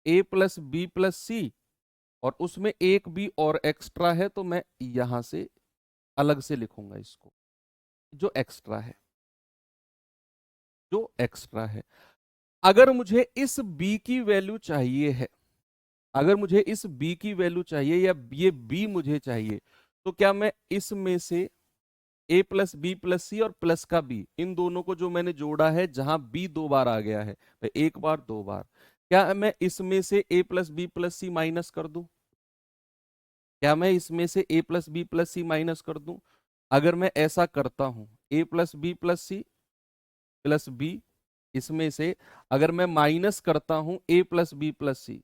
ए प्लस बी प्लस सी, और उसमें एक बी और एक्स्ट्रा है, तो मैं यहां से अलग से लिखूंगा इसको, जो एक्स्ट्रा है, जो एक्स्ट्रा है। अगर मुझे इस बी की वैल्यू चाहिए है, अगर मुझे इस बी की वैल्यू चाहिए, या ये बी मुझे चाहिए, तो क्या मैं इसमें से ए प्लस बी प्लस सी और प्लस का बी, इन दोनों को जो मैंने जोड़ा है, जहां बी दो बार आ गया है, एक बार दो बार, क्या मैं इसमें से a plus b plus c minus कर दूं? क्या मैं इसमें से a plus b plus c minus कर दूं? अगर मैं ऐसा करता हूं, a plus b plus c plus b, इसमें से अगर मैं माइनस करता हूं a plus b plus c,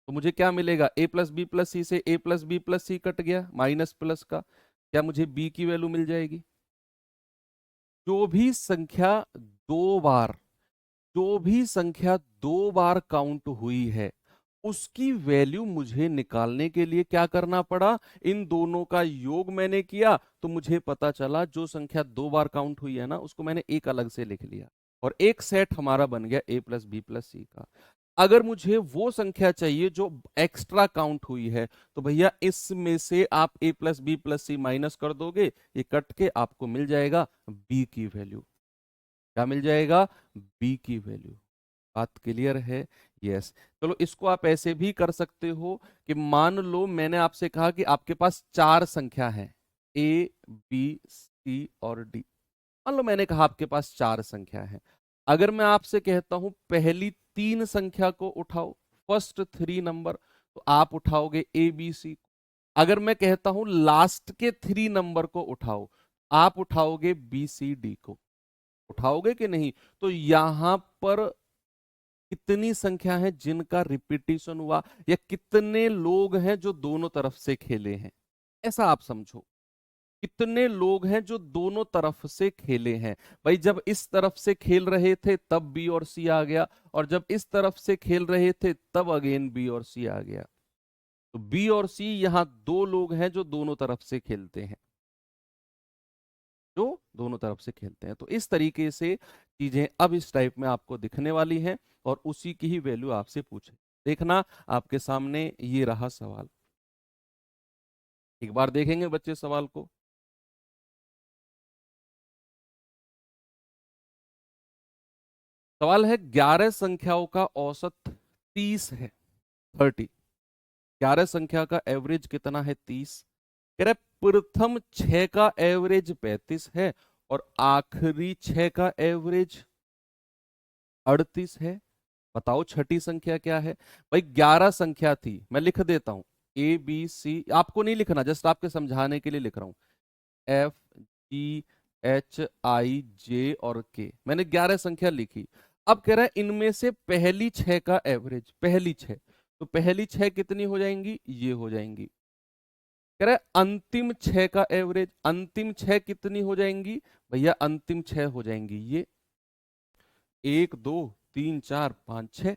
तो मुझे क्या मिलेगा? A plus b plus c से a plus b plus c cut गया, माइनस प्लस का, क्या मुझे बी की वैल्यू मिल जाएगी? जो भी संख्या दो बार, जो भी संख्या दो बार काउंट हुई है, उसकी वैल्यू मुझे निकालने के लिए क्या करना पड़ा? इन दोनों का योग मैंने किया, तो मुझे पता चला जो संख्या दो बार काउंट हुई है ना, उसको मैंने एक अलग से लिख लिया, और एक सेट हमारा बन गया ए प्लस बी प्लस सी का। अगर मुझे वो संख्या चाहिए जो एक्स्ट्रा काउंट हुई है, तो भैया इसमें से आप ए plus b plus c minus कर दोगे, ये कट के आपको मिल जाएगा बी की वैल्यू। क्या मिल जाएगा? बी की वैल्यू। बात क्लियर है? यस। चलो इसको आप ऐसे भी कर सकते हो कि मान लो मैंने आपसे कहा कि आपके पास चार संख्या है, ए बी सी और डी। मान लो मैंने कहा आपके पास चार संख्या है, अगर मैं आपसे कहता हूं पहली तीन संख्या को उठाओ, फर्स्ट थ्री नंबर, तो आप उठाओगे ए बी सी। अगर मैं कहता हूं लास्ट के थ्री नंबर को उठाओ, आप उठाओगे बी सी डी को। उठाओगे कि नहीं? तो यहां पर कितनी संख्या है जिनका रिपीटिशन हुआ, या कितने लोग हैं जो दोनों तरफ से खेले हैं, ऐसा आप समझो। कितने लोग हैं जो दोनों तरफ से खेले हैं? भाई जब इस तरफ से खेल रहे थे तब बी और सी आ गया, और जब इस तरफ से खेल रहे थे तब अगेन बी और सी आ गया। तो बी और सी यहां दो लोग हैं जो दोनों तरफ से खेलते हैं, जो दोनों तरफ से खेलते हैं। तो इस तरीके से चीजें अब इस टाइप में आपको दिखने वाली हैं, और उसी की ही वैल्यू आपसे पूछे। देखना आपके सामने ये रहा सवाल, एक बार देखेंगे बच्चे सवाल को। सवाल है 11 संख्याओं का औसत 30 है, 30। 11 संख्या का एवरेज कितना है? 30। कह रहा है प्रथम 6 का एवरेज 35 है और आखिरी 6 का एवरेज 38 है। बताओ छठी संख्या क्या है? भाई 11 संख्या थी, मैं लिख देता हूं। ए बी सी, आपको नहीं लिखना, जस्ट आपके समझाने के लिए लिख रहा हूं। एफ जी एच आई जे और के, मैंने 11 संख्या लिखी। अब कह रहा है इनमें से पहली 6 का एवरेज, पहली 6, तो पहली 6 कितनी हो जाएंगी? ये हो जाएंगी। कह रहा है अंतिम 6 का एवरेज, अंतिम 6 कितनी हो जाएंगी? भैया अंतिम 6 हो जाएंगी ये 1 2 3 4 5 6।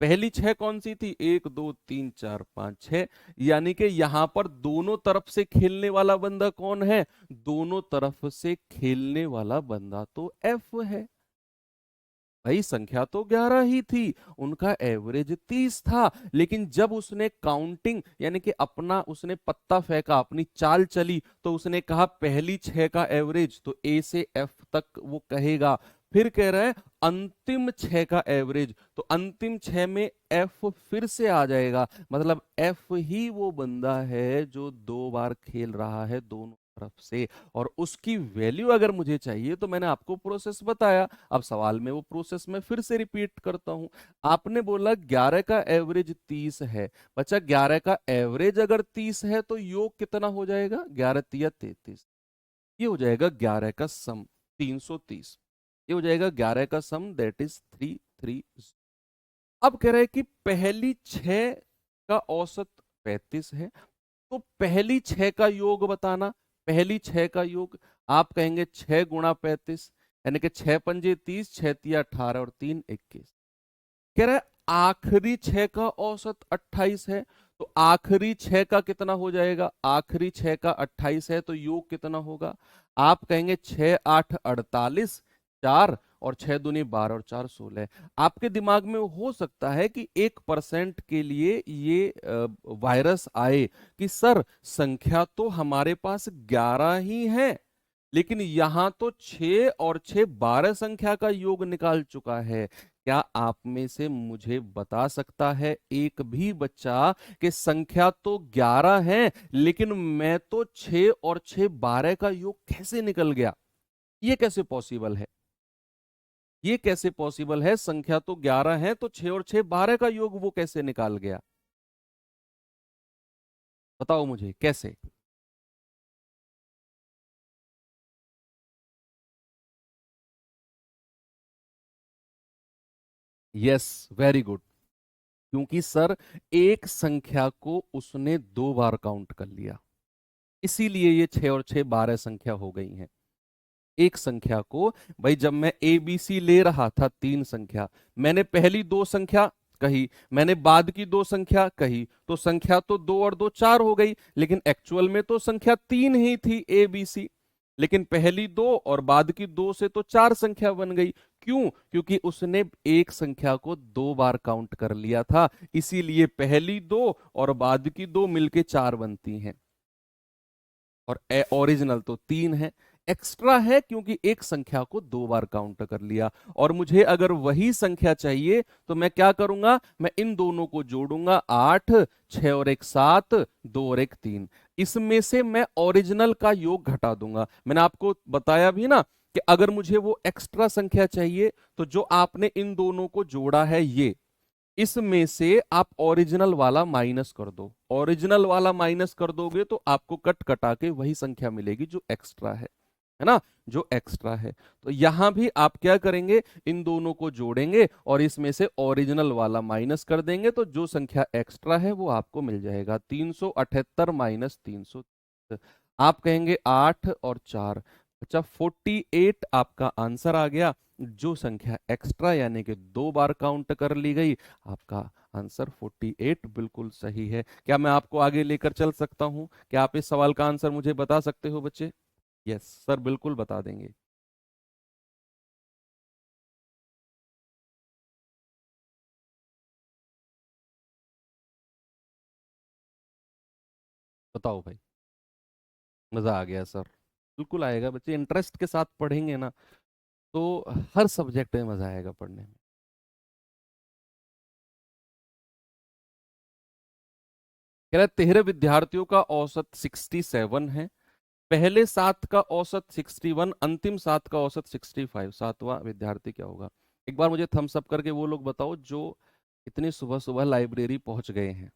पहली 6 कौन सी थी? 1 2 3 4 5 6। यानी कि यहां पर दोनों तरफ से खेलने वाला बंदा कौन है? दोनों तरफ से खेलने वाला बंदा तो एफ है। भाई संख्या तो 11 ही थी, उनका एवरेज 30 था, लेकिन जब उसने काउंटिंग यानी कि अपना उसने पत्ता फेंका, अपनी चाल चली, तो उसने कहा पहली 6 का एवरेज, तो ए से एफ तक वो कहेगा। फिर कह रहा है अंतिम 6 का एवरेज, तो अंतिम 6 में एफ फिर से आ जाएगा, मतलब एफ ही वो बंदा है जो 2 बार खेल रहा है दोनों तरफ से। और उसकी वैल्यू अगर मुझे चाहिए तो मैंने आपको प्रोसेस बताया। अब सवाल में वो प्रोसेस में फिर से रिपीट करता हूं। आपने बोला 11 का एवरेज 30 है। बच्चा 11 का एवरेज अगर 30 है तो योग कितना हो जाएगा? 11 तिया 33। ये हो जाएगा 11 का सम 330। ये हो जाएगा 11 का सम, दैट इज 330। अब कह रहे हैं कि पहली 6 का औसत 35 है, तो पहली 6 का योग बताना। पहली 6 का योग आप कहेंगे 6 गुणा 35, यानी कि 6 पंजे 30, 6 तिया 18 और 3 21। कह रहा है आखिरी 6 का औसत 28 है, तो आखिरी 6 का कितना हो जाएगा? आखिरी 6 का 28 है, तो योग कितना होगा? आप कहेंगे 6 8 48, 4 और 6 दूनी 12 और 4 16। आपके दिमाग में हो सकता है कि 1% के लिए ये वायरस आए कि सर संख्या तो हमारे पास 11 ही है, लेकिन यहां तो 6 और 6 12 संख्या का योग निकाल चुका है। क्या आप में से मुझे बता सकता है एक भी बच्चा कि संख्या तो 11 है, लेकिन मैं तो 6 और 6 12 का योग कैसे निकल गया? ये कैसे पॉसिबल है? ये कैसे पॉसिबल है? संख्या तो 11 है, तो 6 और 6 12 का योग वो कैसे निकाल गया? बताओ मुझे कैसे। Yes, very good. क्योंकि सर एक संख्या को उसने 2 बार काउंट कर लिया, इसीलिए ये 6 और 6 12 संख्या हो गई हैं। एक संख्या को, भाई जब मैं ए बी सी ले रहा था 3 संख्या, मैंने पहली 2 संख्या कही, मैंने बाद की 2 संख्या कही, तो संख्या तो 2 और 2 4 हो गई, लेकिन एक्चुअल में तो संख्या 3 ही थी ए बी सी। लेकिन पहली 2 और बाद की 2 से तो 4 संख्या बन गई। क्यों? क्योंकि उसने एक संख्या को 2 बार काउंट कर लिया था, इसीलिए पहली 2 और बाद की 2 मिलके 4 बनती हैं। और ओरिजिनल तो 3 है, एक्स्ट्रा है क्योंकि एक संख्या को 2 बार काउंट कर लिया। और मुझे अगर वही संख्या चाहिए तो मैं क्या करूंगा? मैं इन दोनों को जोड़ूंगा, 8 6 और 1 7, 2 और 1 3। इसमें से मैं ओरिजिनल का योग घटा दूंगा। मैंने आपको बताया भी ना कि अगर मुझे वो एक्स्ट्रा संख्या चाहिए तो जो आपने इन दोनों को जोड़ा है ये, इसमें से आप ओरिजिनल वाला माइनस कर दो। ओरिजिनल वाला माइनस कर दोगे तो आपको कट कटा के वही संख्या मिलेगी जो एक्स्ट्रा है ना, जो एक्स्ट्रा है। तो यहां भी आप क्या करेंगे? इन दोनों को जोड़ेंगे और इसमें से ओरिजिनल वाला माइनस कर देंगे, तो जो संख्या एक्स्ट्रा है वो आपको मिल जाएगा। 378 माइनस 300, आप कहेंगे 8 और 4। अच्छा 48 आपका आंसर आ गया। जो संख्या एक्स्ट्रा यानी कि 2 बार काउंट कर ली गई, आपका आंसर 48 बिल्कुल सही है। क्या मैं आपको आगे लेकर चल सकता हूं? क्या आप इस सवाल का आंसर मुझे बता सकते हो बच्चे? यस सर, बिल्कुल बता देंगे। बताओ भाई। मजा आ गया सर। बिल्कुल आएगा बच्चे, इंटरेस्ट के साथ पढ़ेंगे ना तो हर सब्जेक्ट में मजा आएगा पढ़ने में। कह रहा है 13 विद्यार्थियों का औसत 67 है, पहले 7 का औसत 61, अंतिम 7 का औसत 65। सातवां विद्यार्थी क्या होगा? एक बार मुझे थम्स अप करके वो लोग बताओ जो इतनी सुबह सुबह लाइब्रेरी पहुंच गए हैं।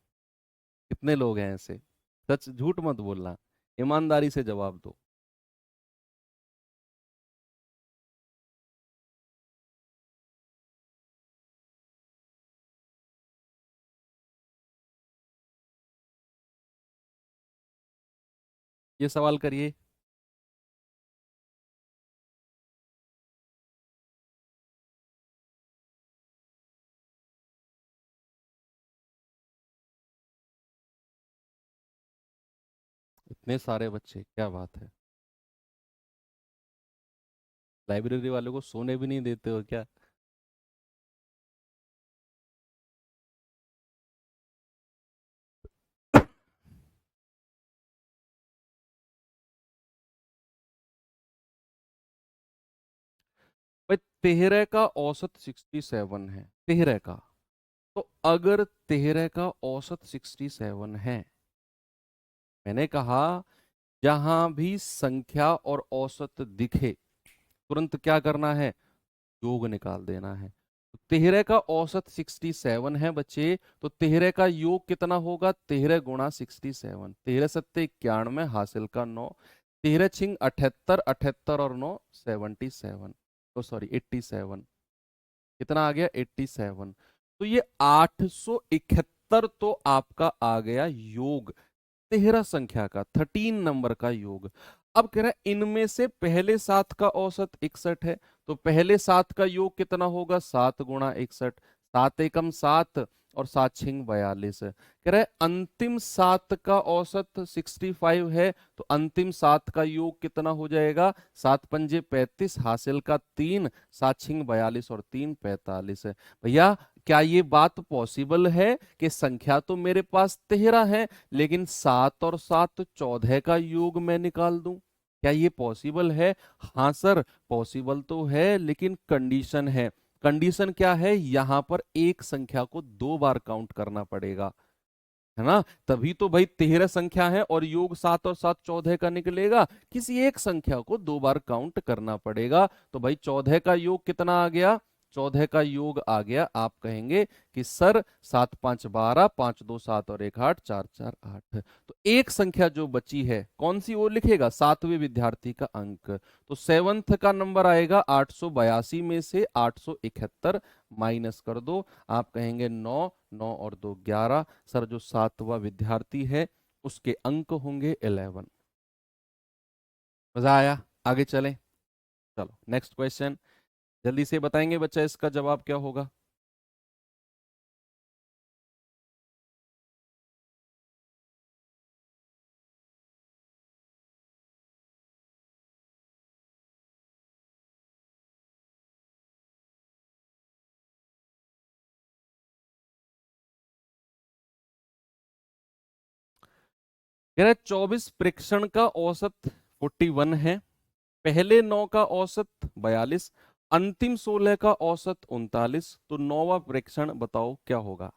कितने लोग हैं ऐसे? सच झूठ मत बोलना, ईमानदारी से जवाब दो। ये सवाल करिए। इतने सारे बच्चे, क्या बात है। लाइब्रेरी वालों को सोने भी नहीं देते हो क्या? भाई 13 का औसत 67 है, 13 का। तो अगर 13 का औसत 67 है, मैंने कहा जहां भी संख्या और औसत दिखे तुरंत क्या करना है? योग निकाल देना है। तो 13 का औसत 67 है बच्चे, तो 13 का योग कितना होगा? 13 गुणा 67, 13 सत्ते 91, हासिल का 9, 13 छिंग 78, 78 और 9 77, तो सॉरी 87। कितना आ गया? 87। तो ये 871 तो आपका आ गया योग, 13 संख्या का, 13 नंबर का योग। अब कह रहा है इनमें से पहले 7 का औसत 61 है, तो पहले 7 का योग कितना होगा? 7 गुणा 61, 7 एकम 7 और 7 छिंग 42। कह रहा है अंतिम 7 का औसत 65 है, तो अंतिम 7 का योग कितना हो जाएगा? 7 पंजे 35, हासिल का 3, 7 छिंग 42 और 3 45 है। भैया क्या ये बात पॉसिबल है कि संख्या तो मेरे पास 13 है, लेकिन 7 और 7 14 का योग मैं निकाल दूं? क्या ये पॉसिबल है? हाँ सर, पॉसिबल तो है, लेकिन कंडीशन है। कंडीशन क्या है? यहां पर एक संख्या को 2 बार काउंट करना पड़ेगा, है ना? तभी तो भाई 13 संख्या है और योग 7 और 7 14 का निकलेगा। किसी एक संख्या को 2 बार काउंट करना पड़ेगा। तो भाई 14 का योग कितना आ गया? 14 का योग आ गया, आप कहेंगे कि सर 7 5 12, 5 2 7 और 1 8, 4 4 8। तो एक संख्या जो बची है कौन सी, वो लिखेगा 7वें विद्यार्थी का अंक। तो सेवंथ का नंबर आएगा 882 में से 871 माइनस कर दो, आप कहेंगे 9, 9 और 2 11। सर जो 7वां विद्यार्थी है उसके अंक होंगे 11। मजा आया? आगे चलें। चलो नेक्स्ट क्वेश्चन, जल्दी से बताएंगे बच्चा इसका जवाब क्या होगा? कह रहा है 24 प्रेक्षण का औसत 41 है, पहले 9 का औसत 42, अंतिम 16 का औसत 39। तो 9वां प्रेक्षण बताओ क्या होगा?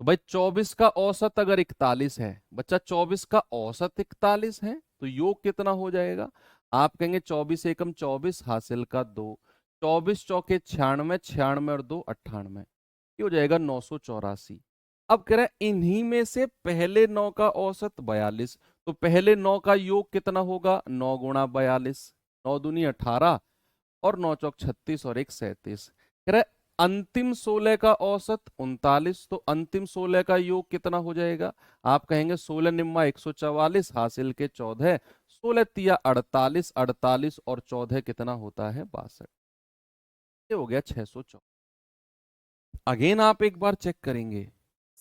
तो भाई 24 का औसत अगर 41 है बच्चा, 24 का औसत 41 है, तो योग कितना हो जाएगा? आप कहेंगे 24 एकम 24, हासिल का 2, 24 चौके 96, 96 और 2 98, ये हो जाएगा 984। अब कह रहा है इन्हीं में से पहले 9 का औसत 42, तो पहले 9 का योग कितना होगा? 9 गुणा 42, 9 दूनी 18 और 9 चौक 36 और 1 37। कह रहा है अंतिम 16 का औसत 39, तो अंतिम 16 का योग कितना हो जाएगा? आप कहेंगे 16 निम्मा 144, हासिल के 14, 16 तिया 48, 48 और 14 कितना होता है? 62। ये हो गया 614। अगेन आप एक बार चेक करेंगे,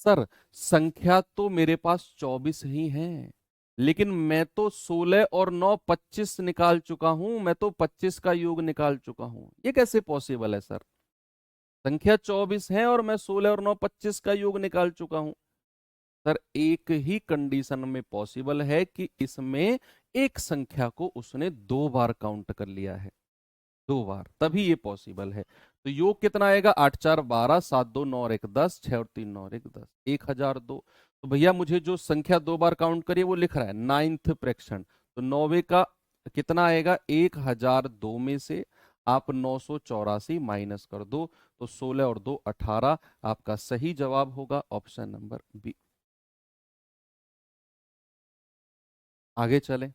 सर संख्या तो मेरे पास 24 ही है, लेकिन मैं तो 16 और 9 25 निकाल चुका हूं, मैं तो 25 का योग निकाल चुका हूं। ये कैसे पॉसिबल है सर? संख्या 24 है और मैं 16 और 9 25 का योग निकाल चुका हूं। सर एक ही कंडीशन में पॉसिबल है कि इसमें एक संख्या को उसने 2 बार काउंट कर लिया है, 2 बार, तभी ये पॉसिबल है। तो तो योग कितना आएगा, 8 4 12, 7 2 9 और 1 10, 6 और 3 9 और 1 10, 1002। तो भैया मुझे जो संख्या दो बार काउंट करिए वो लिख रहा है नाइन्थ फ्रैक्शन, तो नौवे का कितना आएगा, 1002 में से आप 984 माइनस कर दो, तो 16 और 2 18। आपका सही जवाब होगा ऑप्शन नंबर बी। आगे चलें।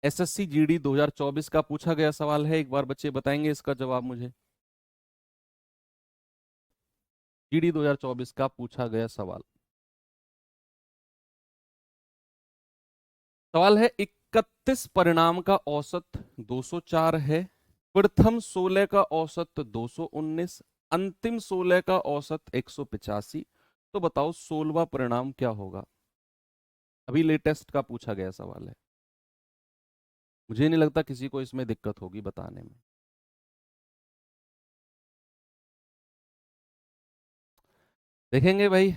एसएससी जीडी 2024 का पूछा गया सवाल है, एक बार बच्चे बताएंगे इसका जवाब मुझे। जीडी 2024 का पूछा गया सवाल, सवाल है 31 परिणाम का औसत 204 है, प्रथम 16 का औसत 219, अंतिम 16 का औसत 185। तो बताओ 16वां परिणाम क्या होगा। अभी लेटेस्ट का पूछा गया सवाल है, मुझे नहीं लगता किसी को इसमें दिक्कत होगी बताने में। देखेंगे भाई,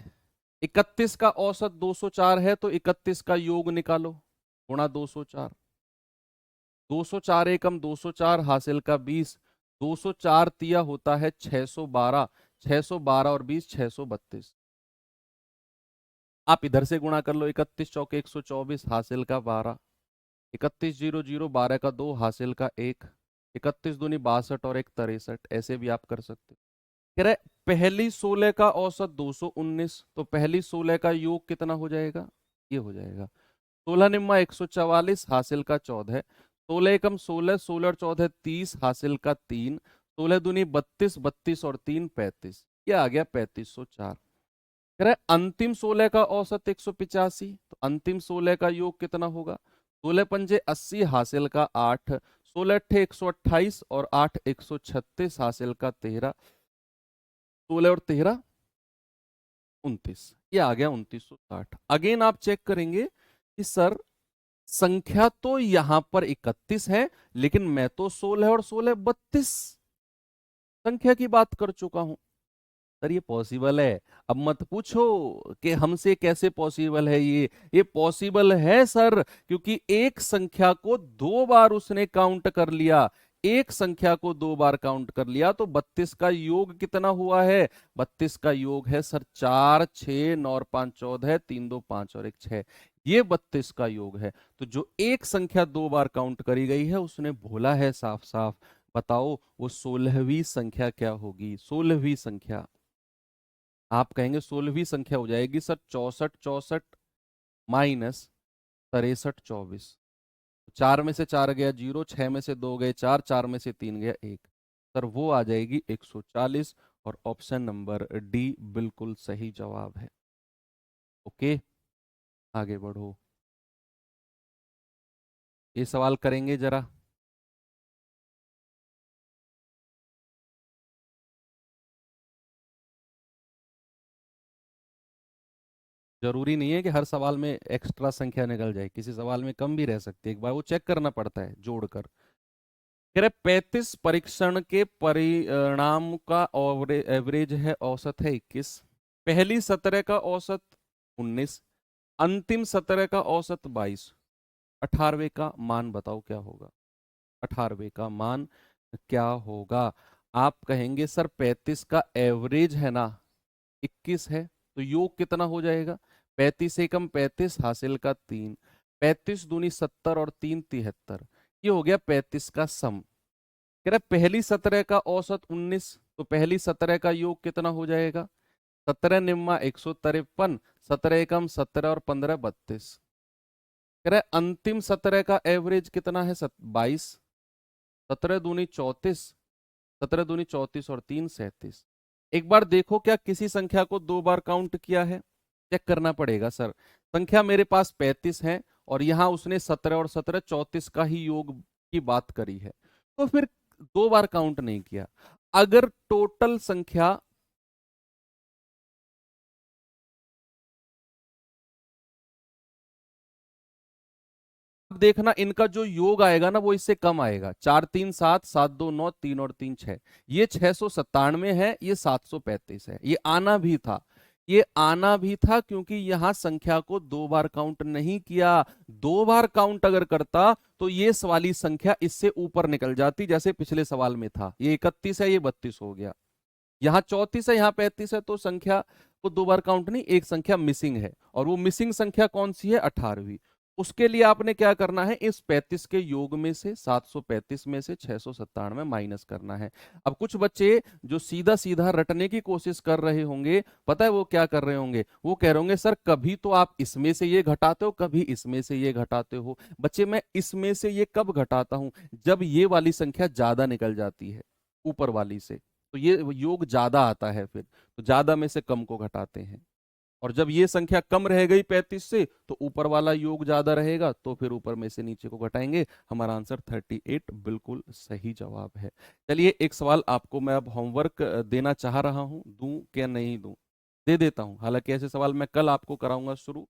31 का औसत 204 है, तो 31 का योग निकालो, गुणा 204, 204 एकम 204 हासिल का 20, 204 तिया होता है 612, 612 और 20 632। आप इधर से गुणा कर लो, 31 चौके 124 हासिल का 12, 31 0 0 12 का 2 हासिल का 1, 31 दूनी 62 और 1 63। ऐसे भी आप कर सकते हो। कह रहे पहली 16 का औसत 219, तो पहली 16 का योग कितना हो जाएगा, ये हो जाएगा 16 निम्मा 144 हासिल का 14, 16 एकम 16, 16 और 14 30 हासिल का 3, 16 दूनी 32, 32 और 3 35, ये आ गया 3504। कह रहा है अंतिम 16 का औसत 185, तो अंतिम 16 का योग कितना होगा, 16 पंजे 80 हासिल का 8, 16 अट्ठे 128 और 8 136 हासिल का 13, 16 और 13 29, ये आ गया 2960। अगेन आप चेक करेंगे कि सर संख्या तो यहां पर 31 है, लेकिन मैं तो 16 और 16 32 संख्या की बात कर चुका हूं। सर ये पॉसिबल है, अब मत पूछो कि हमसे कैसे पॉसिबल है, ये पॉसिबल है सर, क्योंकि एक संख्या को दो बार उसने काउंट कर लिया, एक संख्या को दो बार काउंट कर लिया, तो 32 का योग कितना हुआ है, 32 का योग है सर 4 6 9 और 5 14, 3 2 5 और 1 6, ये 32 का योग है। तो जो एक संख्या दो बार काउंट करी गई है उसने बोला है साफ साफ, बताओ वो 16वीं संख्या क्या होगी, 16वीं संख्या। आप कहेंगे 16वीं संख्या हो जाएगी सर 64 64 माइनस 63 24, 4 में से 4 गया 0, 6 में से 2 गए 4, 4 में से 3 गया 1, सर वो आ जाएगी 140, और ऑप्शन नंबर डी बिल्कुल सही जवाब है। ओके, आगे बढ़ो, ये सवाल करेंगे जरा। जरूरी नहीं है कि हर सवाल में एक्स्ट्रा संख्या निकल जाए, किसी सवाल में कम भी रह सकती है, एक बार वो चेक करना पड़ता है जोड़कर। कह रहे 35 परीक्षण के परिणाम का एवरेज है, औसत है 21, पहली 17 का औसत 19, अंतिम 17 का औसत 22, 18वें का मान बताओ क्या होगा, 18वें का मान क्या होगा। आप कहेंगे सर 35 का एवरेज है ना 21 है, तो योग कितना हो जाएगा, 35 एकम 35 हासिल का 3, 35 दूनी 70 और 3 73, ये हो गया 35 का सम। कह रहा पहली 17 का औसत 19, तो पहली 17 का योग कितना हो जाएगा, 17 निम्मा 153, 17 एकम 17 और 15 32। कह रहा अंतिम 17 का एवरेज कितना है 22, 17 दूनी 34, 17 दूनी 34 और 3 37। एक बार देखो क्या किसी संख्या को दो बार काउंट किया है, चेक करना पड़ेगा सर। संख्या मेरे पास 35 है और यहां उसने 17 और 17 34 का ही योग की बात करी है, तो फिर दो बार काउंट नहीं किया। अगर टोटल संख्या देखना, इनका जो योग आएगा ना वो इससे कम आएगा, 4 3 7 7 2 9 3 और 3 6, ये 697 है, ये 735 है, ये आना भी था। ये आना भी था क्योंकि यहां संख्या को 2 बार काउंट नहीं किया। 2 बार काउंट अगर करता तो ये वाली संख्या इससे ऊपर निकल जाती, जैसे पिछले सवाल में था। ये 31 है, ये 32 हो गया। यहाँ 34 है, यहाँ 35 है, तो संख्या को 2 बार काउंट नहीं, एक संख्या मिसिंग है। और वो मिसिंग संख्या कौन सी है? 18वीं। उसके लिए आपने क्या करना है? इस 35 के योग में से 735 में से 697 माइनस करना है। अब कुछ बच्चे जो सीधा सीधा रटने की कोशिश कर रहे होंगे, पता है वो क्या कर रहे होंगे? वो कह रहे होंगे सर कभी तो आप इसमें से ये घटाते हो, कभी इसमें से ये घटाते हो। बच्चे मैं इसमें से ये कब घटाता हूं? जब ये वाली संख्या ज्यादा निकल जाती है ऊपर वाली से, तो ये योग ज्यादा आता है, फिर तो ज्यादा में से कम को घटाते हैं। और जब ये संख्या कम रह गई 35 से, तो ऊपर वाला योग ज्यादा रहेगा, तो फिर ऊपर में से नीचे को घटाएंगे। हमारा आंसर 38 बिल्कुल सही जवाब है। चलिए एक सवाल आपको मैं अब होमवर्क देना चाह रहा हूं, दूं क्या नहीं दूं? दे देता हूं। हालांकि ऐसे सवाल मैं कल आपको कराऊंगा शुरू।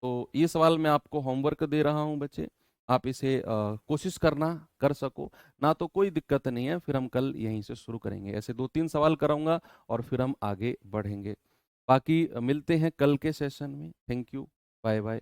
तो ये सवाल मैं आपको होमवर्क दे रहा हूं बच्चे, आप इसे कोशिश करना कर सको ना, तो कोई दिक्कत नहीं है, फिर हम कल यहीं से शुरू करेंगे। ऐसे 2-3 सवाल कराऊंगा और फिर हम आगे बढ़ेंगे। बाकी मिलते हैं कल के सेशन में। Thank you, bye bye.